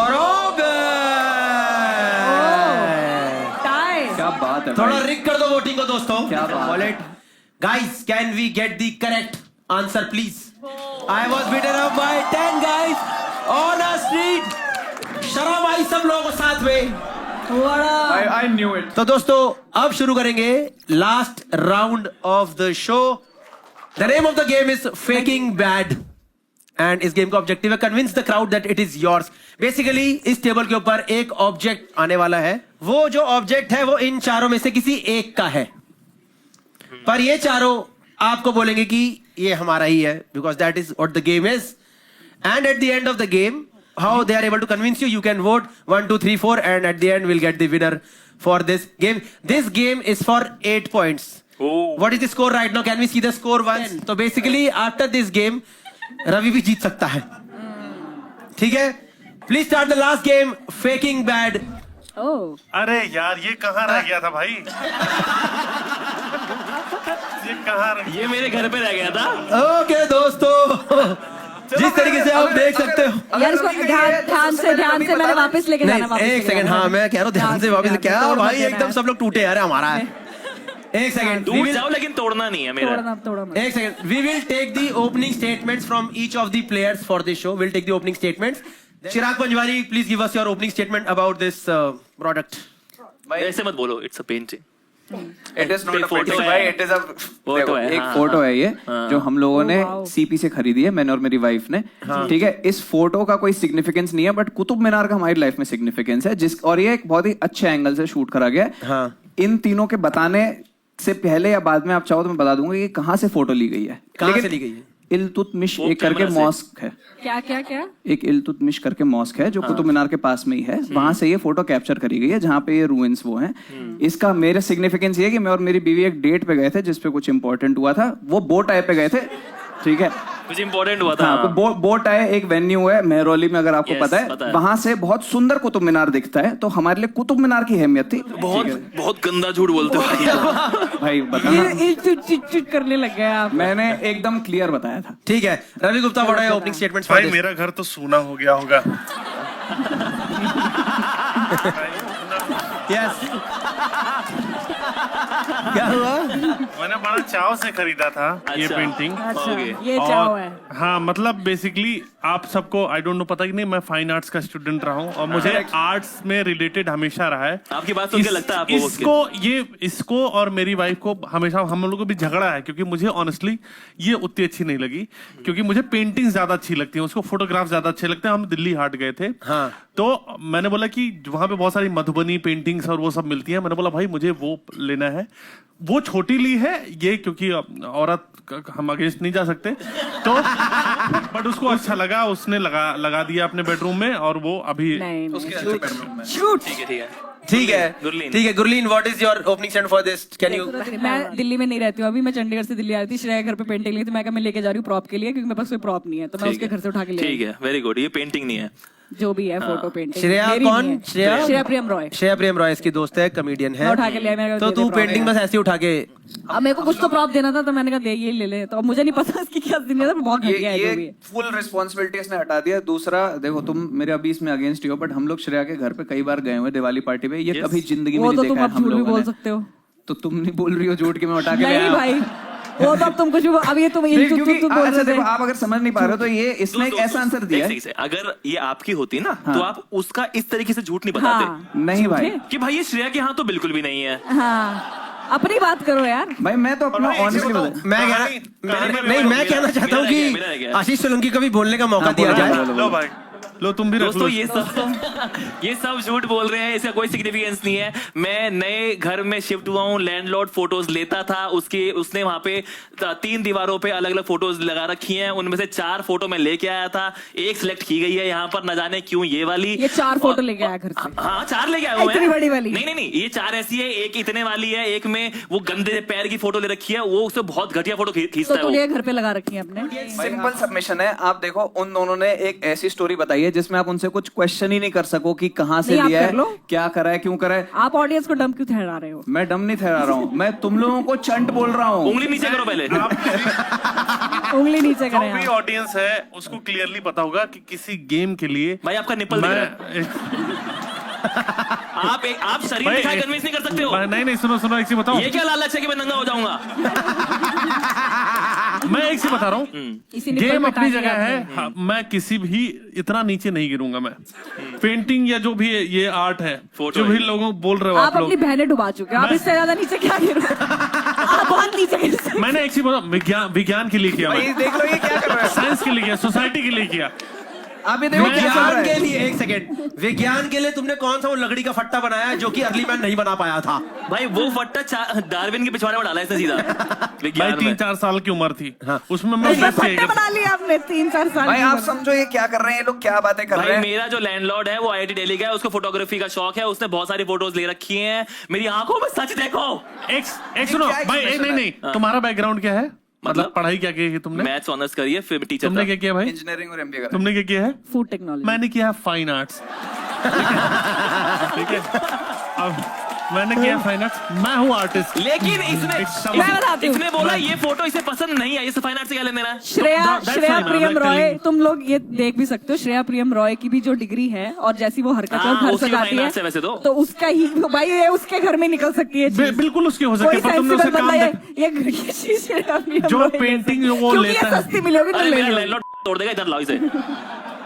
और हो गए. टाई. क्या बात है थोड़ा भाई. रिक कर दो वोटिंग को दोस्तों. क्या बात. Wallet. Guys, can we get the correct answer please? I was beaten up by 10 guys on a street. शर्म आई सब लोगों को साथ में. I knew it. तो दोस्तों अब शुरू करेंगे last round of the show. The name of the game is faking bad and इस गेम का ऑब्जेक्टिव है convince the crowd that it is yours. Basically इस टेबल के ऊपर एक ऑब्जेक्ट आने वाला है. वो जो ऑब्जेक्ट है वो इन चारों में से किसी एक का है, पर ये चारों आपको बोलेंगे कि ये हमारा ही है, because that is what the game is. And at the end of the game how they are able to convince you, you can vote 1 2 3 4 and at the end we'll get the winner for this game. This game is for 8 points. What is the score right now? Can we see the score once? So basically after this game Ravi भी जीत सकता है. ठीक है, please start the last game, faking bad. Oh. अरे यार ये कहाँ रह गया था भाई. ये कहाँ रह ये मेरे घर पे रह गया था. Okay दोस्तों, जिस तरीके से आप देख सकते हो. यार इसको ध्यान से मैंने वापस लेके जाना. वापस एक सेकंड. हाँ मैं कह रहा हूँ ध्यान से वापस. क्या भाई एकदम सब लोग टूटे यार. हमारा है. एक सेकंड. दूर जाओ लेकिन तोड़ना नहीं है मेरा. तोड़ा मत. एक second. We will take the opening statements from each of the players for this show. We'll take the opening statements. Chirag Panjwari, please give us your opening statement about this product. ऐसे मत बोलो. It's a painting. It is not a photo photo है. भाई, it is a photo है. एक हाँ, photo हाँ. है ये जो हम लोगों ने wow. सीपी से खरीदी है, मैंने और मेरी वाइफ ने. ठीक है, इस फोटो का कोई सिग्निफिकेंस नहीं है, बट कुतुब मीनार का हमारी लाइफ में सिग्निफिकेंस है. जिस और ये एक बहुत ही अच्छे एंगल से शूट करा गया है. हाँ. इन तीनों के बताने से पहले या बाद में आप चाहो तो मैं बता दूंगा कि कहाँ से फोटो ली गई है. कहाँ से ली गई है? इल्तुतमिश वो एक करके कैमरा से. मॉस्क है. क्या एक इल्तुतमिश करके मॉस्क है जो कुतुब मीनार के पास में ही है. वहां से ये फोटो कैप्चर करी गई है जहां पे ये रूइंस वो हैं. इसका मेरे सिग्निफिकेंस ये है कि मैं और मेरी बीवी एक डेट पे गए थे जिसपे कुछ इंपॉर्टेंट हुआ था. वो बोट आए पे गए थे. ठीक है, कुछ इंपॉर्टेंट हुआ था. हाँ, बोट आए एक वेन्यू है मेहरौली में, अगर आपको Yes, पता पता है. है. वहां से बहुत सुंदर कुतुब मीनार दिखता है, तो हमारे लिए कुतुब मीनार की अहमियत थी. बहुत गंदा झूठ बोलते हो. भाई बताना, चिट करने लग गए आप. मैंने एकदम क्लियर बताया था. ठीक है, Ravi Gupta, what are your opening statements for भाई this? मेरा घर तो सूना हो गया होगा. Yes. क्या हुआ? मैंने बड़ा चाव से खरीदा था ये अच्छा। पेंटिंग। अच्छा ओके। ये चाव है। हाँ मतलब बेसिकली आप सबको आई डोंट नो पता कि नहीं, मैं फाइन आर्ट्स का स्टूडेंट रहा हूँ और मुझे आर्ट्स में रिलेटेड हमेशा रहा है। आपकी बात सुन के लगता है आपको इसको और मेरी वाइफ को हमेशा हम लोगों को भी झगड़ा है, क्योंकि मुझे ऑनेस्टली ये उतनी अच्छी नहीं लगी, क्योंकि मुझे पेंटिंग ज्यादा अच्छी लगती है, उसको फोटोग्राफ ज्यादा अच्छे लगते हैं। हम दिल्ली हाट गए थे, हाँ। तो मैंने बोला कि वहां पे बहुत सारी मधुबनी पेंटिंग्स और वो सब मिलती हैं। मैंने बोला भाई मुझे वो लेना है। वो छोटी ली है ये, क्योंकि औरत हम अगेंस्ट नहीं जा सकते, तो बट उसको अच्छा लगा, उसने लगा दिया अपने बेडरूम में, और वो अभी शूट। ठीक है गुरलीन। ठीक है Gurleen, what is your opening stand for this? Can you? मैं दिल्ली में नहीं रहती हूँ अभी, मैं चंडीगढ़ से दिल्ली आई थी। श्रेया के घर पे पेंटिंग ली थी, मैं कहा मैं लेके जा रही हूँ प्रॉप के लिए, क्योंकि मेरे पास कोई प्रॉप नहीं है, तो मैं उसके घर से उठा के ले ठीक है, वेरी गुड। ये पेंटिंग नहीं है, जो भी है फोटो पेंटिंग। श्रेया मेरी कौन? नहीं है। श्रेया? श्रेया प्रियम रॉय। श्रेया प्रियम रॉय इसकी दोस्त है, कॉमेडियन है। मैं उठा के लिया, मैंने कहा तो दे तू दे पेंटिंग बस ऐसे उठा के? अब मेरे को कुछ तो प्रॉप देना था, तो मैंने कहा दे ये ले ले। तो अब मुझे नहीं पता इसकी क्या दुनिया था, बहुत घटिया है जो भी ये है। फुल रिस्पॉन्सिबिलिटी इसने हटा दिया। दूसरा देखो, तुम मेरे अभी इसमें अगेंस्ट ही हो, बट हम लोग श्रेया के घर पे कई बार गए हुए दिवाली पार्टी पे, ये कभी जिंदगी में वो नहीं तो देखा तुम है अब हम झूठ भी लोगों बोल ने। सकते हो। तो तुम नहीं बोल रही हो झूठ कि मैं उठा के ले नहीं आया? भाई, वो तो अब तुम कुछ भी अब ये तुम नहीं, तू क्योंकि बोल अच्छा रहे देखो, थे। आप अगर समझ नहीं पा रहे हो तो ये इसने एक ऐसा आंसर दिया है। अगर ये आपकी होती ना, तो आप उसका इस तरीके से झूठ नहीं बताते। हाँ। नहीं भाई, कि भाई ये श्रेया के यहाँ तो बिल्कुल भी नहीं है। हाँ, अपनी बात करो यार। भाई मैं तो अपना ऑनेस्टली बता। मैं कहना चाहता हूँ कि आशीष सोलंकी को भी बोलने का मौका दिया जाए। लो भाई, लो तुम भी रख दोस्तों लो। ये सब झूठ बोल रहे हैं, इसका कोई सिग्निफिकेंस नहीं है। मैं नए घर में शिफ्ट हुआ हूँ, लैंडलॉर्ड फोटोज लेता था, उसने वहां पे 3 दीवारों पे अलग अलग फोटोज लगा रखी हैं, उनमें से 4 फोटो मैं लेके आया था, एक सिलेक्ट की गई है यहाँ पर, न जाने क्यों ये वाली। ये 4 फोटो लेके आया घर से। हाँ 4 लेके आया हूँ मैं। इतनी बड़ी वाली? नहीं, ये 4 ऐसी है, एक इतने वाली है, एक में वो गंदे पैर की फोटो ले रखी है, वो उससे बहुत घटिया फोटो खींचता तो है तूने घर पे लगा रखी है अपने? सिंपल सबमिशन है। आप देखो, उन दोनों ने एक ऐसी स्टोरी बताई है जिसमें आप उनसे कुछ क्वेश्चन ही नहीं कर सको कि कहां से नहीं, आप लिया कर है, लो। क्या करा है, क्यों करा है। आप ऑडियंस को डम क्यों ठहरा रहे हो? मैं डम नहीं ठहरा रहा हूँ, मैं तुम लोगों को चंट बोल रहा हूँ। उंगली नीचे करो पहले। उंगली नीचे जो करें भी आप। ऑडियंस है उसको क्लियरली पता होगा कि किसी गेम के लिए भाई आपका निपल दिख रहा है। आप शरीर दिखाई कन्विंस नहीं कर सकते हो। नहीं सुनो एक चीज बताओ। ये क्या लालच है कि मैं नंगा हो जाऊंगा? मैं एक चीज बता रहा हूँ, इसी निपल गेम में अपनी टांग जगह लिया है। आपने। हाँ, मैं किसी भी इतना नीचे नहीं गिरूंगा। मैं पेंटिंग या जो भी ये आर्ट है, फोटो जो भी है। लोगों बोल रहे हो आप आप लोग, अपनी बहनें डुबा चुके हो, आप इससे ज्यादा नीचे क्या गिरो? आप बहुत नीचे गिर सकते हो। मैंने एक चीज बताऊं, विज्ञान के लिए किया, भाई देख लो ये क्या कर रहा है। साइंस के लिए किया, सोसाइटी के लिए किया। आप ये देखो क्या कर रहा विज्ञान के है। लिए, एक सेकेंड, विज्ञान के लिए तुमने कौन सा वो लकड़ी का फट्टा बनाया है जो कि अर्ली मैन नहीं बना पाया था? भाई वो फट्टा डार्विन के पिछवाड़े में डाला है इसने सीधा। भाई विज्ञान में। 3-4 साल की उम्र थी, हाँ। उसमें मैं इसमें बस फट्टे बना लिया आपने 3-4 साल भाई की आप उम्र। समझो ये क्या कर रहे हैं, ये लोग क्या बातें कर रहे भाई हैं। मेरा जो लैंडलॉर्ड है वो IIT दिल्ली का है, उसको फोटोग्राफी का शौक है, उसने बहुत सारी फोटोज ले रखी हैं। मेरी आंखों में सच देखो। एक सुनो क्या भाई, expression नहीं तुम्हारा बैकग्राउंड क्या है? मतलब पढ़ाई क्या की है तुमने? मैथ्स ऑनर्स करिए, फिर टीचर तुमने क्या किया भाई? इंजीनियरिंग और MBA कर रहे हैं। तुमने क्या किया है? Food technology. मैंने किया फाइन आर्ट्स। ठीक है, अब मैंने किया फाइन आर्ट्स, मैं हूँ आर्टिस्ट। लेकिन मैं बताती हूँ। इसने बोला ये फोटो इसे पसंद नहीं आई, इसे फाइन आर्ट से क्या लेना है? Shreya that's fine, Priyam I'm Roy, telling you. तुम लोग ये देख भी सकते हो, श्रेया प्रियम रॉय की भी जो डिग्री है और जैसी वो हरकत है और हाँ, घर उसकी सजाती fine है, arts है वैसे तो। उसका ही भाई ये उसके घर में निकल सकती है चीज। बिल्कुल उसकी हो सकती कोई है, पर तुमने उसे सेंसिबल काम बंदा देख- ये घड़िया चीज श्रेया प्रियम जो रॉय ले पेंटिंग सकता है। वो क्योंकि लेता ये है। सस्ती मिलोगी तो अरे ले मेरा लो। लैंडलॉर्ड तोड़ देगा, इधर लाओ इसे।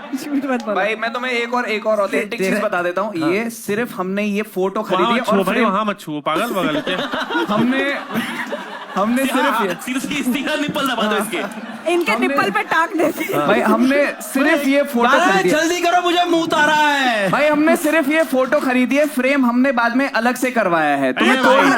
झूठ मत बोलो। भाई मैं तुम्हें एक और ऑथेंटिक चीज बता देता हूँ। ये सिर्फ हमने ये फोटो खरीदी वहाँ है मत छुओ और भाई, frame- वहाँ मत छुओ, पागल बगल के। हमने सिर्फ ये सीधा निपल दबा दो इसके। इनके निप्पल पे टांग देते हैं। भाई हमने सिर्फ ये फोटो खरीदी है। जल्दी करो, मुझे मुंह आ रहा है। भाई हमने सिर्फ ये फोटो खरीदी है, फ्रेम हमने बाद में अलग से करवाया है। तुम्हें तोड़ना,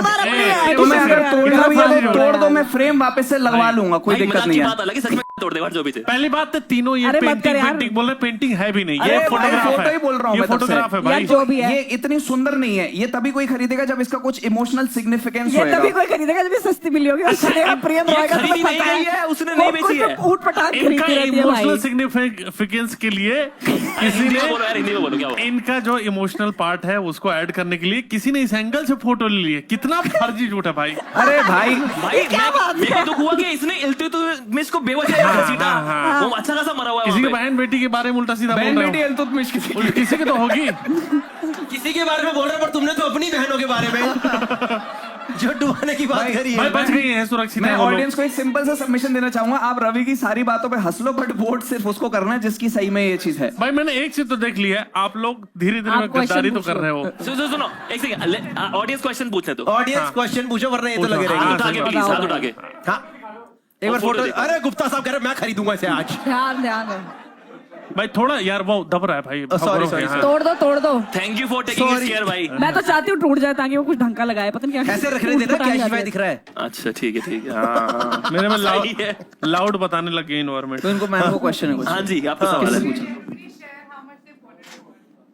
तुम्हें अगर तोड़ना भी है तो तोड़ दो, मैं फ्रेम वापस से लगवा लूंगा, कोई भाई, दिक्कत मजाक नहीं की है। बात अलग है, सच में तोड़ देगा जो पीछे। पहली बात तो तीनों ये अरे मत कर पेंटिंग यार। पेंटिंग बोल रहे, पेंटिंग है भी नहीं, अरे ये भाई, फोटोग्राफ फोटो है। ही बोल रहा हूँ ये मैं तब से। फोटोग्राफ है भाई। यार जो भी है, ये इतनी सुंदर नहीं है, ये तभी कोई खरीदेगा जब इसका कुछ इमोशनल सिग्निफिकेंस ये तभी होएगा। कोई खरीदेगा जब ये सस्ती मिली होगी। और श्रेया प्रियम रॉय का खरीदी तुम्हें नहीं पता गई है, उसने नहीं बेची है। ऊट पटांग इनका खरीदती रहती है इमोशनल भाई। सिग्निफिकेंस के लिए किसी हिंदी ने में बोलो यार, हिंदी में बोलो क्या हुआ? इनका जो इमोशनल पार्ट है उसको ऐड करने के लिए किसी ने इस एंगल से फोटो ले ली है। कितना फर्जी झूठ है भाई। अरे भाई भाई मेरे को दुख हुआ कि इसने इल्तुतमिश को बेवजह घसीटा। हाँ। वो अच्छा खासा मरा हुआ है किसी की वहाँ पे। बहन बेटी के बारे में उल्टा सीधा बोल बहन रहे बेटी हो। इल्तुतमिश किसी की। किसी की तो होगी। किसी के बारे में बोल रहे हो, पर तुमने तो अपनी बहनों के बारे में। जो डुबाने की बात करी भाई है बच गई है, सुरक्षित मैं है वो लोग। ऑडियंस को एक सिंपल सा सबमिशन देना चाहूंगा, आप रवि की सारी बातों पे हंस लो बट वोट सिर्फ उसको करना है जिसकी सही में ये चीज है। भाई मैंने एक चीज तो देख ली है, आप लोग धीरे धीरे आप गद्दारी तो question कर रहे हो। सुनो एक सेकंड, ऑडियंस क्वेश्चन पूछने दो। ऑडियंस क्वेश्चन पूछो वरना ये तो पूछो। लगे हाथ रहेंगे उठा के प्लीज, हाथ उठा के। हाँ एक बार फोटो फोटो। दिखाओ। अरे गुप्ता साहब कह रहे मैं खरीदूंगा इसे आज। ध्यान ध्यान भाई थोड़ा यार वो दब रहा है भाई। sorry, हाँ। तोड़ दो। Thank you for taking it care भाई। मैं तो चाहती हूँ टूट जाए ताकि वो कुछ ढंग का लगाए, पता नहीं क्या ऐसे रखने देना कैश में दिख रहा है। अच्छा ठीक है हाँ। मेरे में सही है। लाउड बताने लगे इन्वायरमेंट। तो इनको मैम को क्वेश्चन है कुछ। हाँ जी, आपका सवाल है।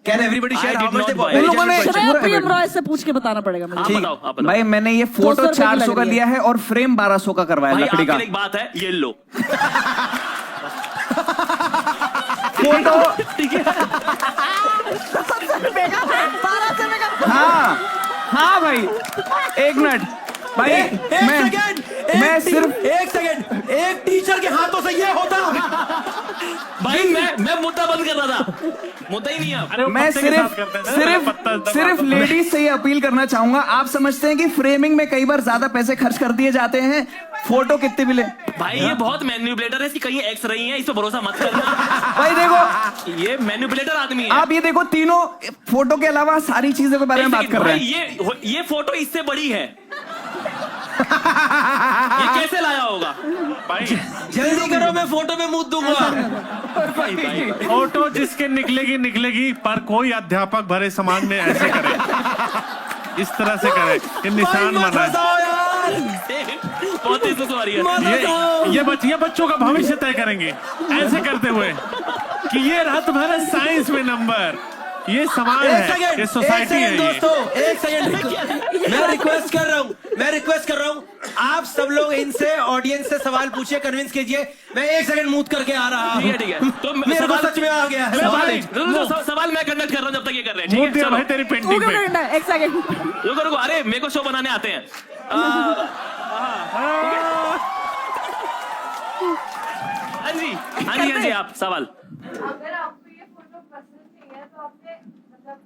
Can everybody share I how did much not buy they? it. उन लोगों ने श्रेया प्रियम रॉय से पूछ के बताना पड़ेगा मुझे। आप बताओ, आप बताओ। भाई मैंने ये 200 फोटो रुपए की 400 लग का रही है। लिया है और फ्रेम 1200 का करवाया भाई लकड़ी आपके का। लिए एक बात है, ये लो। फोटो ठीक है। हाँ हाँ भाई एक मिनट भाई मैं सिर्फ एक सेकंड एक टीचर के हाथों से ये होता। भाई मैं मुद्दा बंद कर रहा था, मुद्दा ही नहीं है। अरे वो मैं पत्ते के साथ करते हैं ना, पत्ता दबा सिर्फ दो। लेडीज से ये अपील करना चाहूंगा, आप समझते हैं कि फ्रेमिंग में कई बार ज्यादा पैसे खर्च कर दिए जाते हैं, फोटो कितने मिले। भाई ये बहुत मैन्युपुलेटर है, इसकी कहीं एक्स रही है, इस पर भरोसा मत करना। भाई देखो ये मैन्युपुलेटर आदमी है। आप ये देखो तीनों फोटो के अलावा सारी चीजों के बारे में बात कर रहे भाई हैं। ये फोटो इससे बड़ी है। ये कैसे लाया होगा भाई? जल्दी करो मैं फोटो में मुंह दूंगा। भाई, भाई। फोटो जिसके निकलेगी पर कोई अध्यापक भरे समाज में ऐसे करे, इस तरह से करे कि निशान बना। बहुत तेज सवारी है। ये बच्चों का भविष्य तय करेंगे ऐसे करते हुए कि ये रात भर साइंस में नंबर। ये समाज है, ये सोसाइटी है। दोस्तों एक सेकंड मैं रिक्वेस्ट कर रहा हूँ आप सब लोग इनसे ऑडियंस से सवाल पूछिए, कन्विंस कीजिए। मैं एक सेकंड मूव करके आ रहा हूँ। ठीक है तो मेरे को सच में आ गया है। सवाल मैं कंडक्ट कर रहा हूँ जब तक ये कर रहे हैं। ठीक है दिया चलो। भाई तेरी पेंटिंग पे। एक सेकंड रुको अरे मेरे को शो बनाने आते हैं। हाँ जी आप सवाल। अगर आपको ये फोटो पसंद नहीं है तो आपने मतलब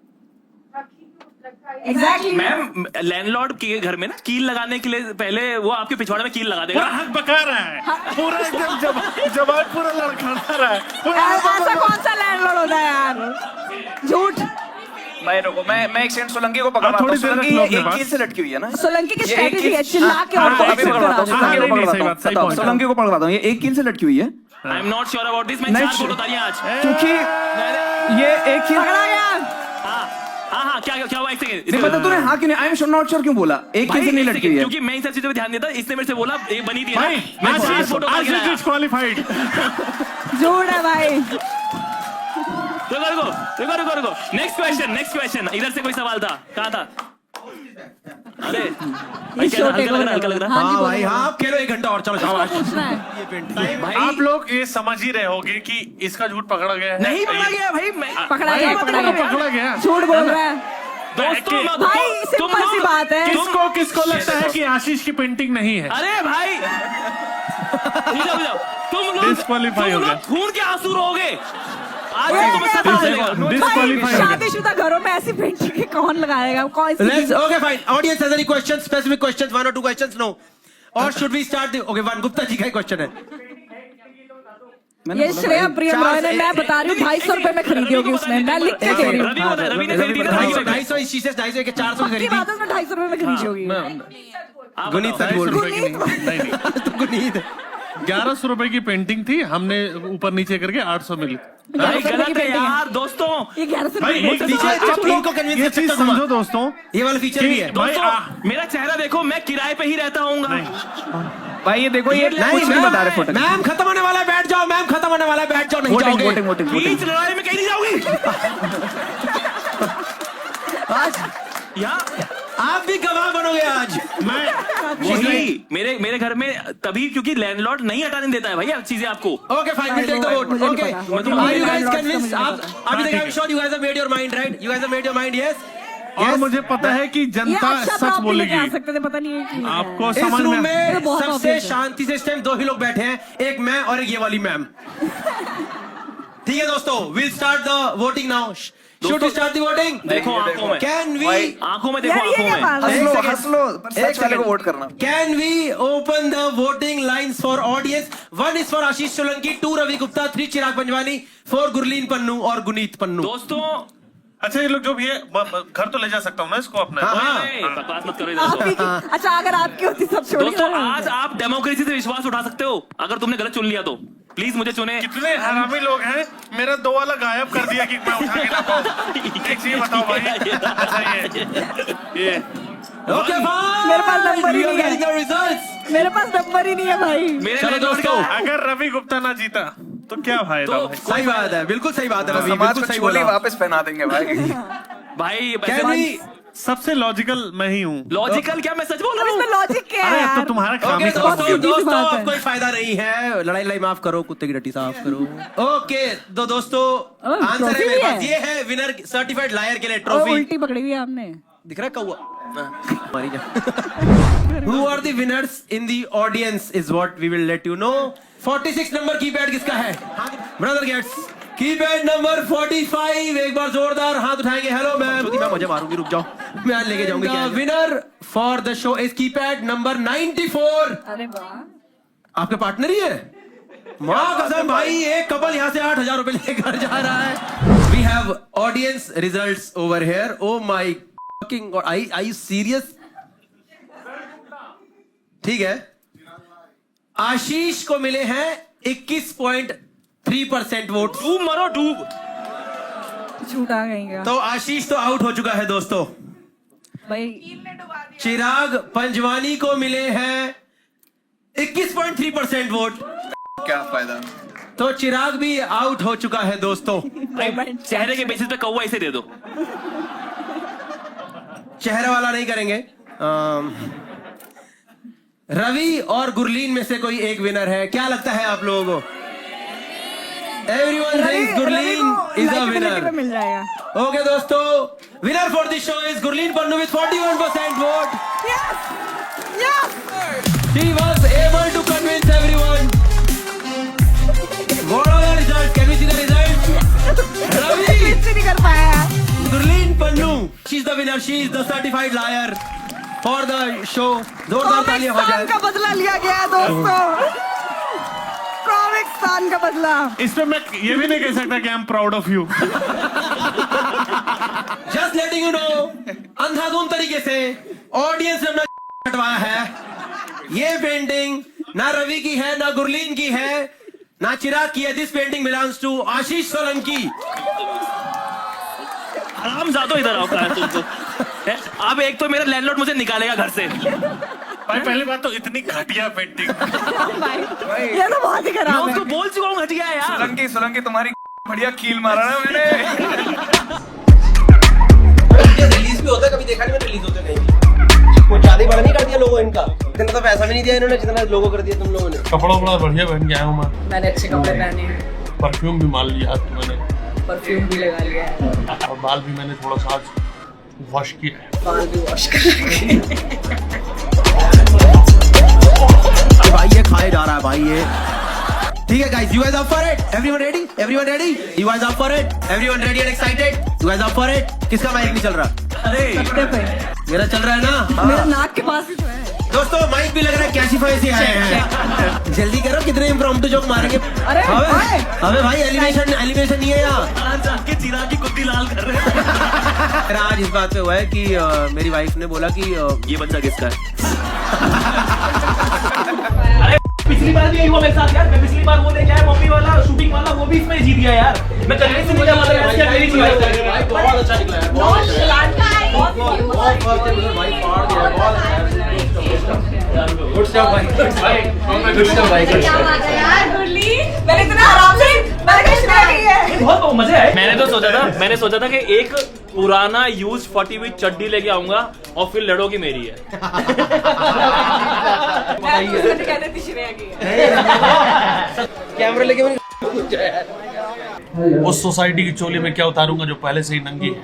रखी क्यों रखा है? एग्जैक्टली मैम लैंडलॉर्ड के घर में ना कील लगाने के लिए पहले वो आपके पिछवाड़े में कील लगा देगा। पूरा हक बका रहा है, पूरा एकदम जवाब पूरा लड़खड़ा रहा है। ऐसा कौन सा लैंडलॉर्ड होता है यार, झूठ। भाई रुको मैं एक सेकंड सोलंकी को पकड़वाता हूँ। थोड़ी देर सोलंकी रख लो ये अपने एक पास। कील से लटकी हुई है ना। सोलंकी की ये एक स्ट्रेटजी है कील- चिल्ला के और हाँ, बात अभी पकड़वाता हूँ, करा। सोलंकी को नहीं, पकड़वाता सही हूँ। बात, सही बताओ, point है। सोलंकी को पकड़वाता हूँ, ये एक कील से लटकी हुई है I am not sure about this. मैं नहीं, 4 फोटो उतारी आज। क्योंकि ये एक कील। पकड़ा गया। हाँ क्या हुआ? एक सेकंड। नहीं पता तूने हाँ क्यों नहीं, आई एम नॉट श्योर क्यों बोला, एक कील से नहीं लटकी हुई है। क्योंकि मैं इन सब चीजों पे ध्यान देता, इसने मेरे से बोला ये बनी थी ना। भाई मैं 4 फोटो करके लाया। डिस्क्वालीफाइड। झूठ है भाई। रुको। Next question. इधर से कोई सवाल था, कहाँ था? अरे भाई क्या हल्का लग रहा है। हाँ भाई हाँ आप खेलो 1 घंटा और चलो जाओ आज। पूछना है भाई आप लोग ये समझ ही रहे होगे कि इसका झूठ पकड़ा गया है। नहीं पकड़ा गया भाई। मैं पकड़ा गया झूठ बोल रहा है दोस्तों भाई, सिंपल सी बात है। किसको लगता है कि आशीष की पेंटिंग नहीं है? अरे भाई तुम Disqualify हो लोग गए। खून के आंसू रोगे। आज तुम सब पता चलेगा। Disqualify हो गए। शादीशुदा घरों में ऐसी पेंटिंग कौन लगाएगा? कौन सी Let's okay fine. Audience has any questions? Specific questions? 1 or 2 questions? No. Or should we start the? Okay, one Gupta ji का क्वेश्चन है। ये श्रेया प्रियम रॉय ने, मैं बता रही हूँ 250 रुपए में खरीदी होगी उसने, मैं लिख के दे रही हूँ। रवि ने खरीदी ना। 250 इस चीज से 250 के 400 की की खरीदी। बात है, उसने 250 रुपए में खरीदी होगी। गुनीत सच बोल रही है। नहीं तो गुनीत 1100 रुपए की पेंटिंग थी, हमने ऊपर नीचे करके 800 मिली। भाई गलत है यार दोस्तों। ये 1100 भाई रुपए एक की चीज आप इनको convince ये कर चीज सकते हो समझो दोस्तों, ये वाला फीचर भी है। भाई दोस्तों मेरा चेहरा देखो, मैं किराए पे ही रहता हूँ। भाई ये देखो ये कुछ नहीं बता रहे फोटो। मैम खत्म होने वाला है, बैठ जाओ। मैम खत्म होने वाला है, बैठ जाओ। नहीं जाओगे। बीच लड़ाई में कहीं नहीं जाओगी। यहाँ आप भी गवाह बनोगे आज। वही मेरे घर में तभी क्योंकि लैंडलॉर्ड नहीं हटाने देता है भैया चीजें आपको। Okay, fine. We'll take the vote. मुझे नहीं Okay. पता। Are you guys convinced? अभी तक I'm sure you guys have made your mind, right? You guys have made your mind, yes? और मुझे पता है कि ये जनता अच्छा सच प्रॉपर्टी लेके बोलेगी। आ सकते थे, पता नहीं है कि आपको इस समझ रूम में में बहुत सबसे obvious है। शांति से इस टाइम 2 ही लोग बैठे हैं, एक मैं और एक ये वाली मैम। ठीक है दोस्तों, will start the voting now. Should we start the voting? देखो आंखों में, कैन वी आंखों में देखो, आंखों में। हंस लो, पर सच वाले को वोट करना। Can we open the voting lines for audience? 1 is for Ashish Solanki, 2 Ravi Gupta, 3 Chirag Panjwani, 4 Gurleen Pannu और गुनीत पन्नू। दोस्तों अच्छा ये लोग जो भी है घर तो ले जा सकता हूँ ना इसको अपने? बकवास मत करो इधर तो। अच्छा अगर आपकी होती सब छोड़ दोस्तों आज आप डेमोक्रेसी से विश्वास उठा सकते हो, अगर तुमने गलत चुन लिया तो प्लीज मुझे चुने। कितने हरामी लोग हैं, मेरा 2 वाला गायब कर दिया कि मैं उठा के ना पाऊं। एक चीज बताओ भाई, अच्छा ये ओके मेरे पास नंबर ही नहीं है। रिजल्ट्स। मेरे पास नंबर ही नहीं है भाई। चलो दोस्तों, अगर रवि गुप्ता ना जीता तो क्या फायदा भाई? सही बात है, बिल्कुल सही बात है रवि, समाज बिल्कुल को सही चोली बोला। वापस पहना देंगे भाई। भाई Can we सबसे लॉजिकल मैं ही हूँ। लॉजिकल क्या, मैं सच बोल अब रहा इसमें हूँ। लॉजिक क्या है अरे यार? तो तुम्हारा काम ओके ही खराब हो दोस्तों, गया। सीधी सी दोस्तों बात है। अब कोई फायदा नहीं है, लड़ाई माफ करो, कुत्ते की डटी साफ करो। ओके तो दोस्तों, आंसर ट्रॉफी है मेरे भी पास, है? ये है विनर सर्टिफाइड लायर के लिए ओ, ट्रॉफी। उल्टी पकड़ी हुई है आपने। दिख रहा है कौवा? मारी जा। Who are the winners in the audience is what we will let you know. 46 number keypad किसका है? Brother gets keypad number 45। एक बार जोरदार हाथ उठाएंगे। Hello ma'am. मैं मुझे मारूंगी, रुक जाओ, मैं आज लेके जाऊंगी। Winner for the show is keypad number 94। अरे वाह, आपके पार्टनर ही है? माँ कसम भाई, एक कपल यहाँ से 8,000 रुपए लेकर जा रहा है। We have audience results over here. Oh my fucking god, I you serious? ठीक है, आशीष को मिले हैं 21.3% वोट। डूब मरो डूब। झूठा कहेंगे तो आशीष तो आउट हो चुका है दोस्तों। भाई। चिराग पंजवानी को मिले हैं 21.3% वोट। क्या फायदा? तो चिराग भी आउट हो चुका है दोस्तों। चेहरे के बेसिस पे कौवा इसे दे दो। चेहरा वाला नहीं करेंगे। रवि और गुरलीन में से कोई एक विनर है, क्या लगता है आप लोगों को? Everyone thinks Gurleen is a winner. मिल जाएगा। ओके दोस्तों, winner for this show is Gurleen Pannu with 41% vote. She was able to convince everyone. What are the results? Can we see the results? Ravi नहीं कर पाया। Gurleen Pannu, she's the winner. She is the certified liar for the show. जोरदार तालियां हो जाए। का बदला लिया गया है दोस्तों। कॉमिक्स का बदला। इसमें मैं ये भी नहीं कह सकता कि I am proud of you. Just letting you know, अंधाधुन तरीके से ऑडियंस ने अपना हटवाया है। ये पेंटिंग ना रवि की है, ना गुरलीन की है, ना चिराग की है। दिस पेंटिंग बिलोंग्स टू आशीष सोलंकी। आराम जादो इधर आओ कहा तुमको। अब एक तो मेरा लैंडलॉर्ड मुझे निकालेगा घर से। भाई पहली बात तो इतनी घटिया पेंटिंग। ये तो बहुत ही मैं खराब है। उसको बोल चुका हूँ घटिया है यार। सोलंकी तुम्हारी बढ़िया कील मारा ना मैंने। रिलीज भी होता है, कभी देखा नहीं मैंने रिलीज होते कहीं भी। कुछ ज्यादा ही बड़ा नहीं कर दिया लोगों इनका? इतना तो पैसा भी नहीं दिया इन्होंने जितना लोगों कर दिया तुम लोगों ने। कपड़ा बड़ा बढ़िया पहन के आया हूँ मैं। मैंने अच्छे कपड़े पहने हैं। परफ्यूम भी मार लिया आज मैंने, परफ्यूम भी लगा लिया है। और बाल भी मैंने थोड़ा सा आज वॉश किया है। बाल भी वॉश कर। भाई ये खाए जा रहा है भाई ये। ठीक है guys, you guys up for it? Everyone ready? Everyone ready? You guys up for it? Everyone ready and excited? You guys up for it? किसका माइक नहीं चल रहा? अरे मेरा चल रहा है ना? मेरे नाक के पास ही तो है। दोस्तों माइक भी लग रहा है कैशिफाई से आए हैं। जल्दी करो, कितने इम्प्रॉम्प्टू जोक मारेंगे? अरे अबे भाई एलिवेशन नहीं है यहाँ। के चिराग की कुत्ती लाल कर रहे हैं। मेरा आज इस बात पे हुआ है कि मेरी वाइफ ने बोला कि ये बच्चा किसका है? अरे पिछली बार भी यही हुआ मेरे साथ यार। मैं पिछली बार वो लेके आया मम्मी वाला शूटिंग वाला, वो भी इसमें जीत गया यार। मैं कल से मुझे मतलब ऐसे मेरी चीज बहुत अच्छा निकला है, बहुत गुड स्टफ भाई, गुड स्टफ भाई। मैंने इतना आराम से मैंने कुछ नहीं है। बहुत मजे आए। मैंने सोचा था कि एक पुराना यूज फटी हुई चड्डी लेके आऊंगा और फिर लड़ोगी मेरी है। कहते थी श्रेया की है। कैमरा लेके मैंने उस सोसाइटी की चोली में क्या उतारूंगा जो पहले से ही नंगी है।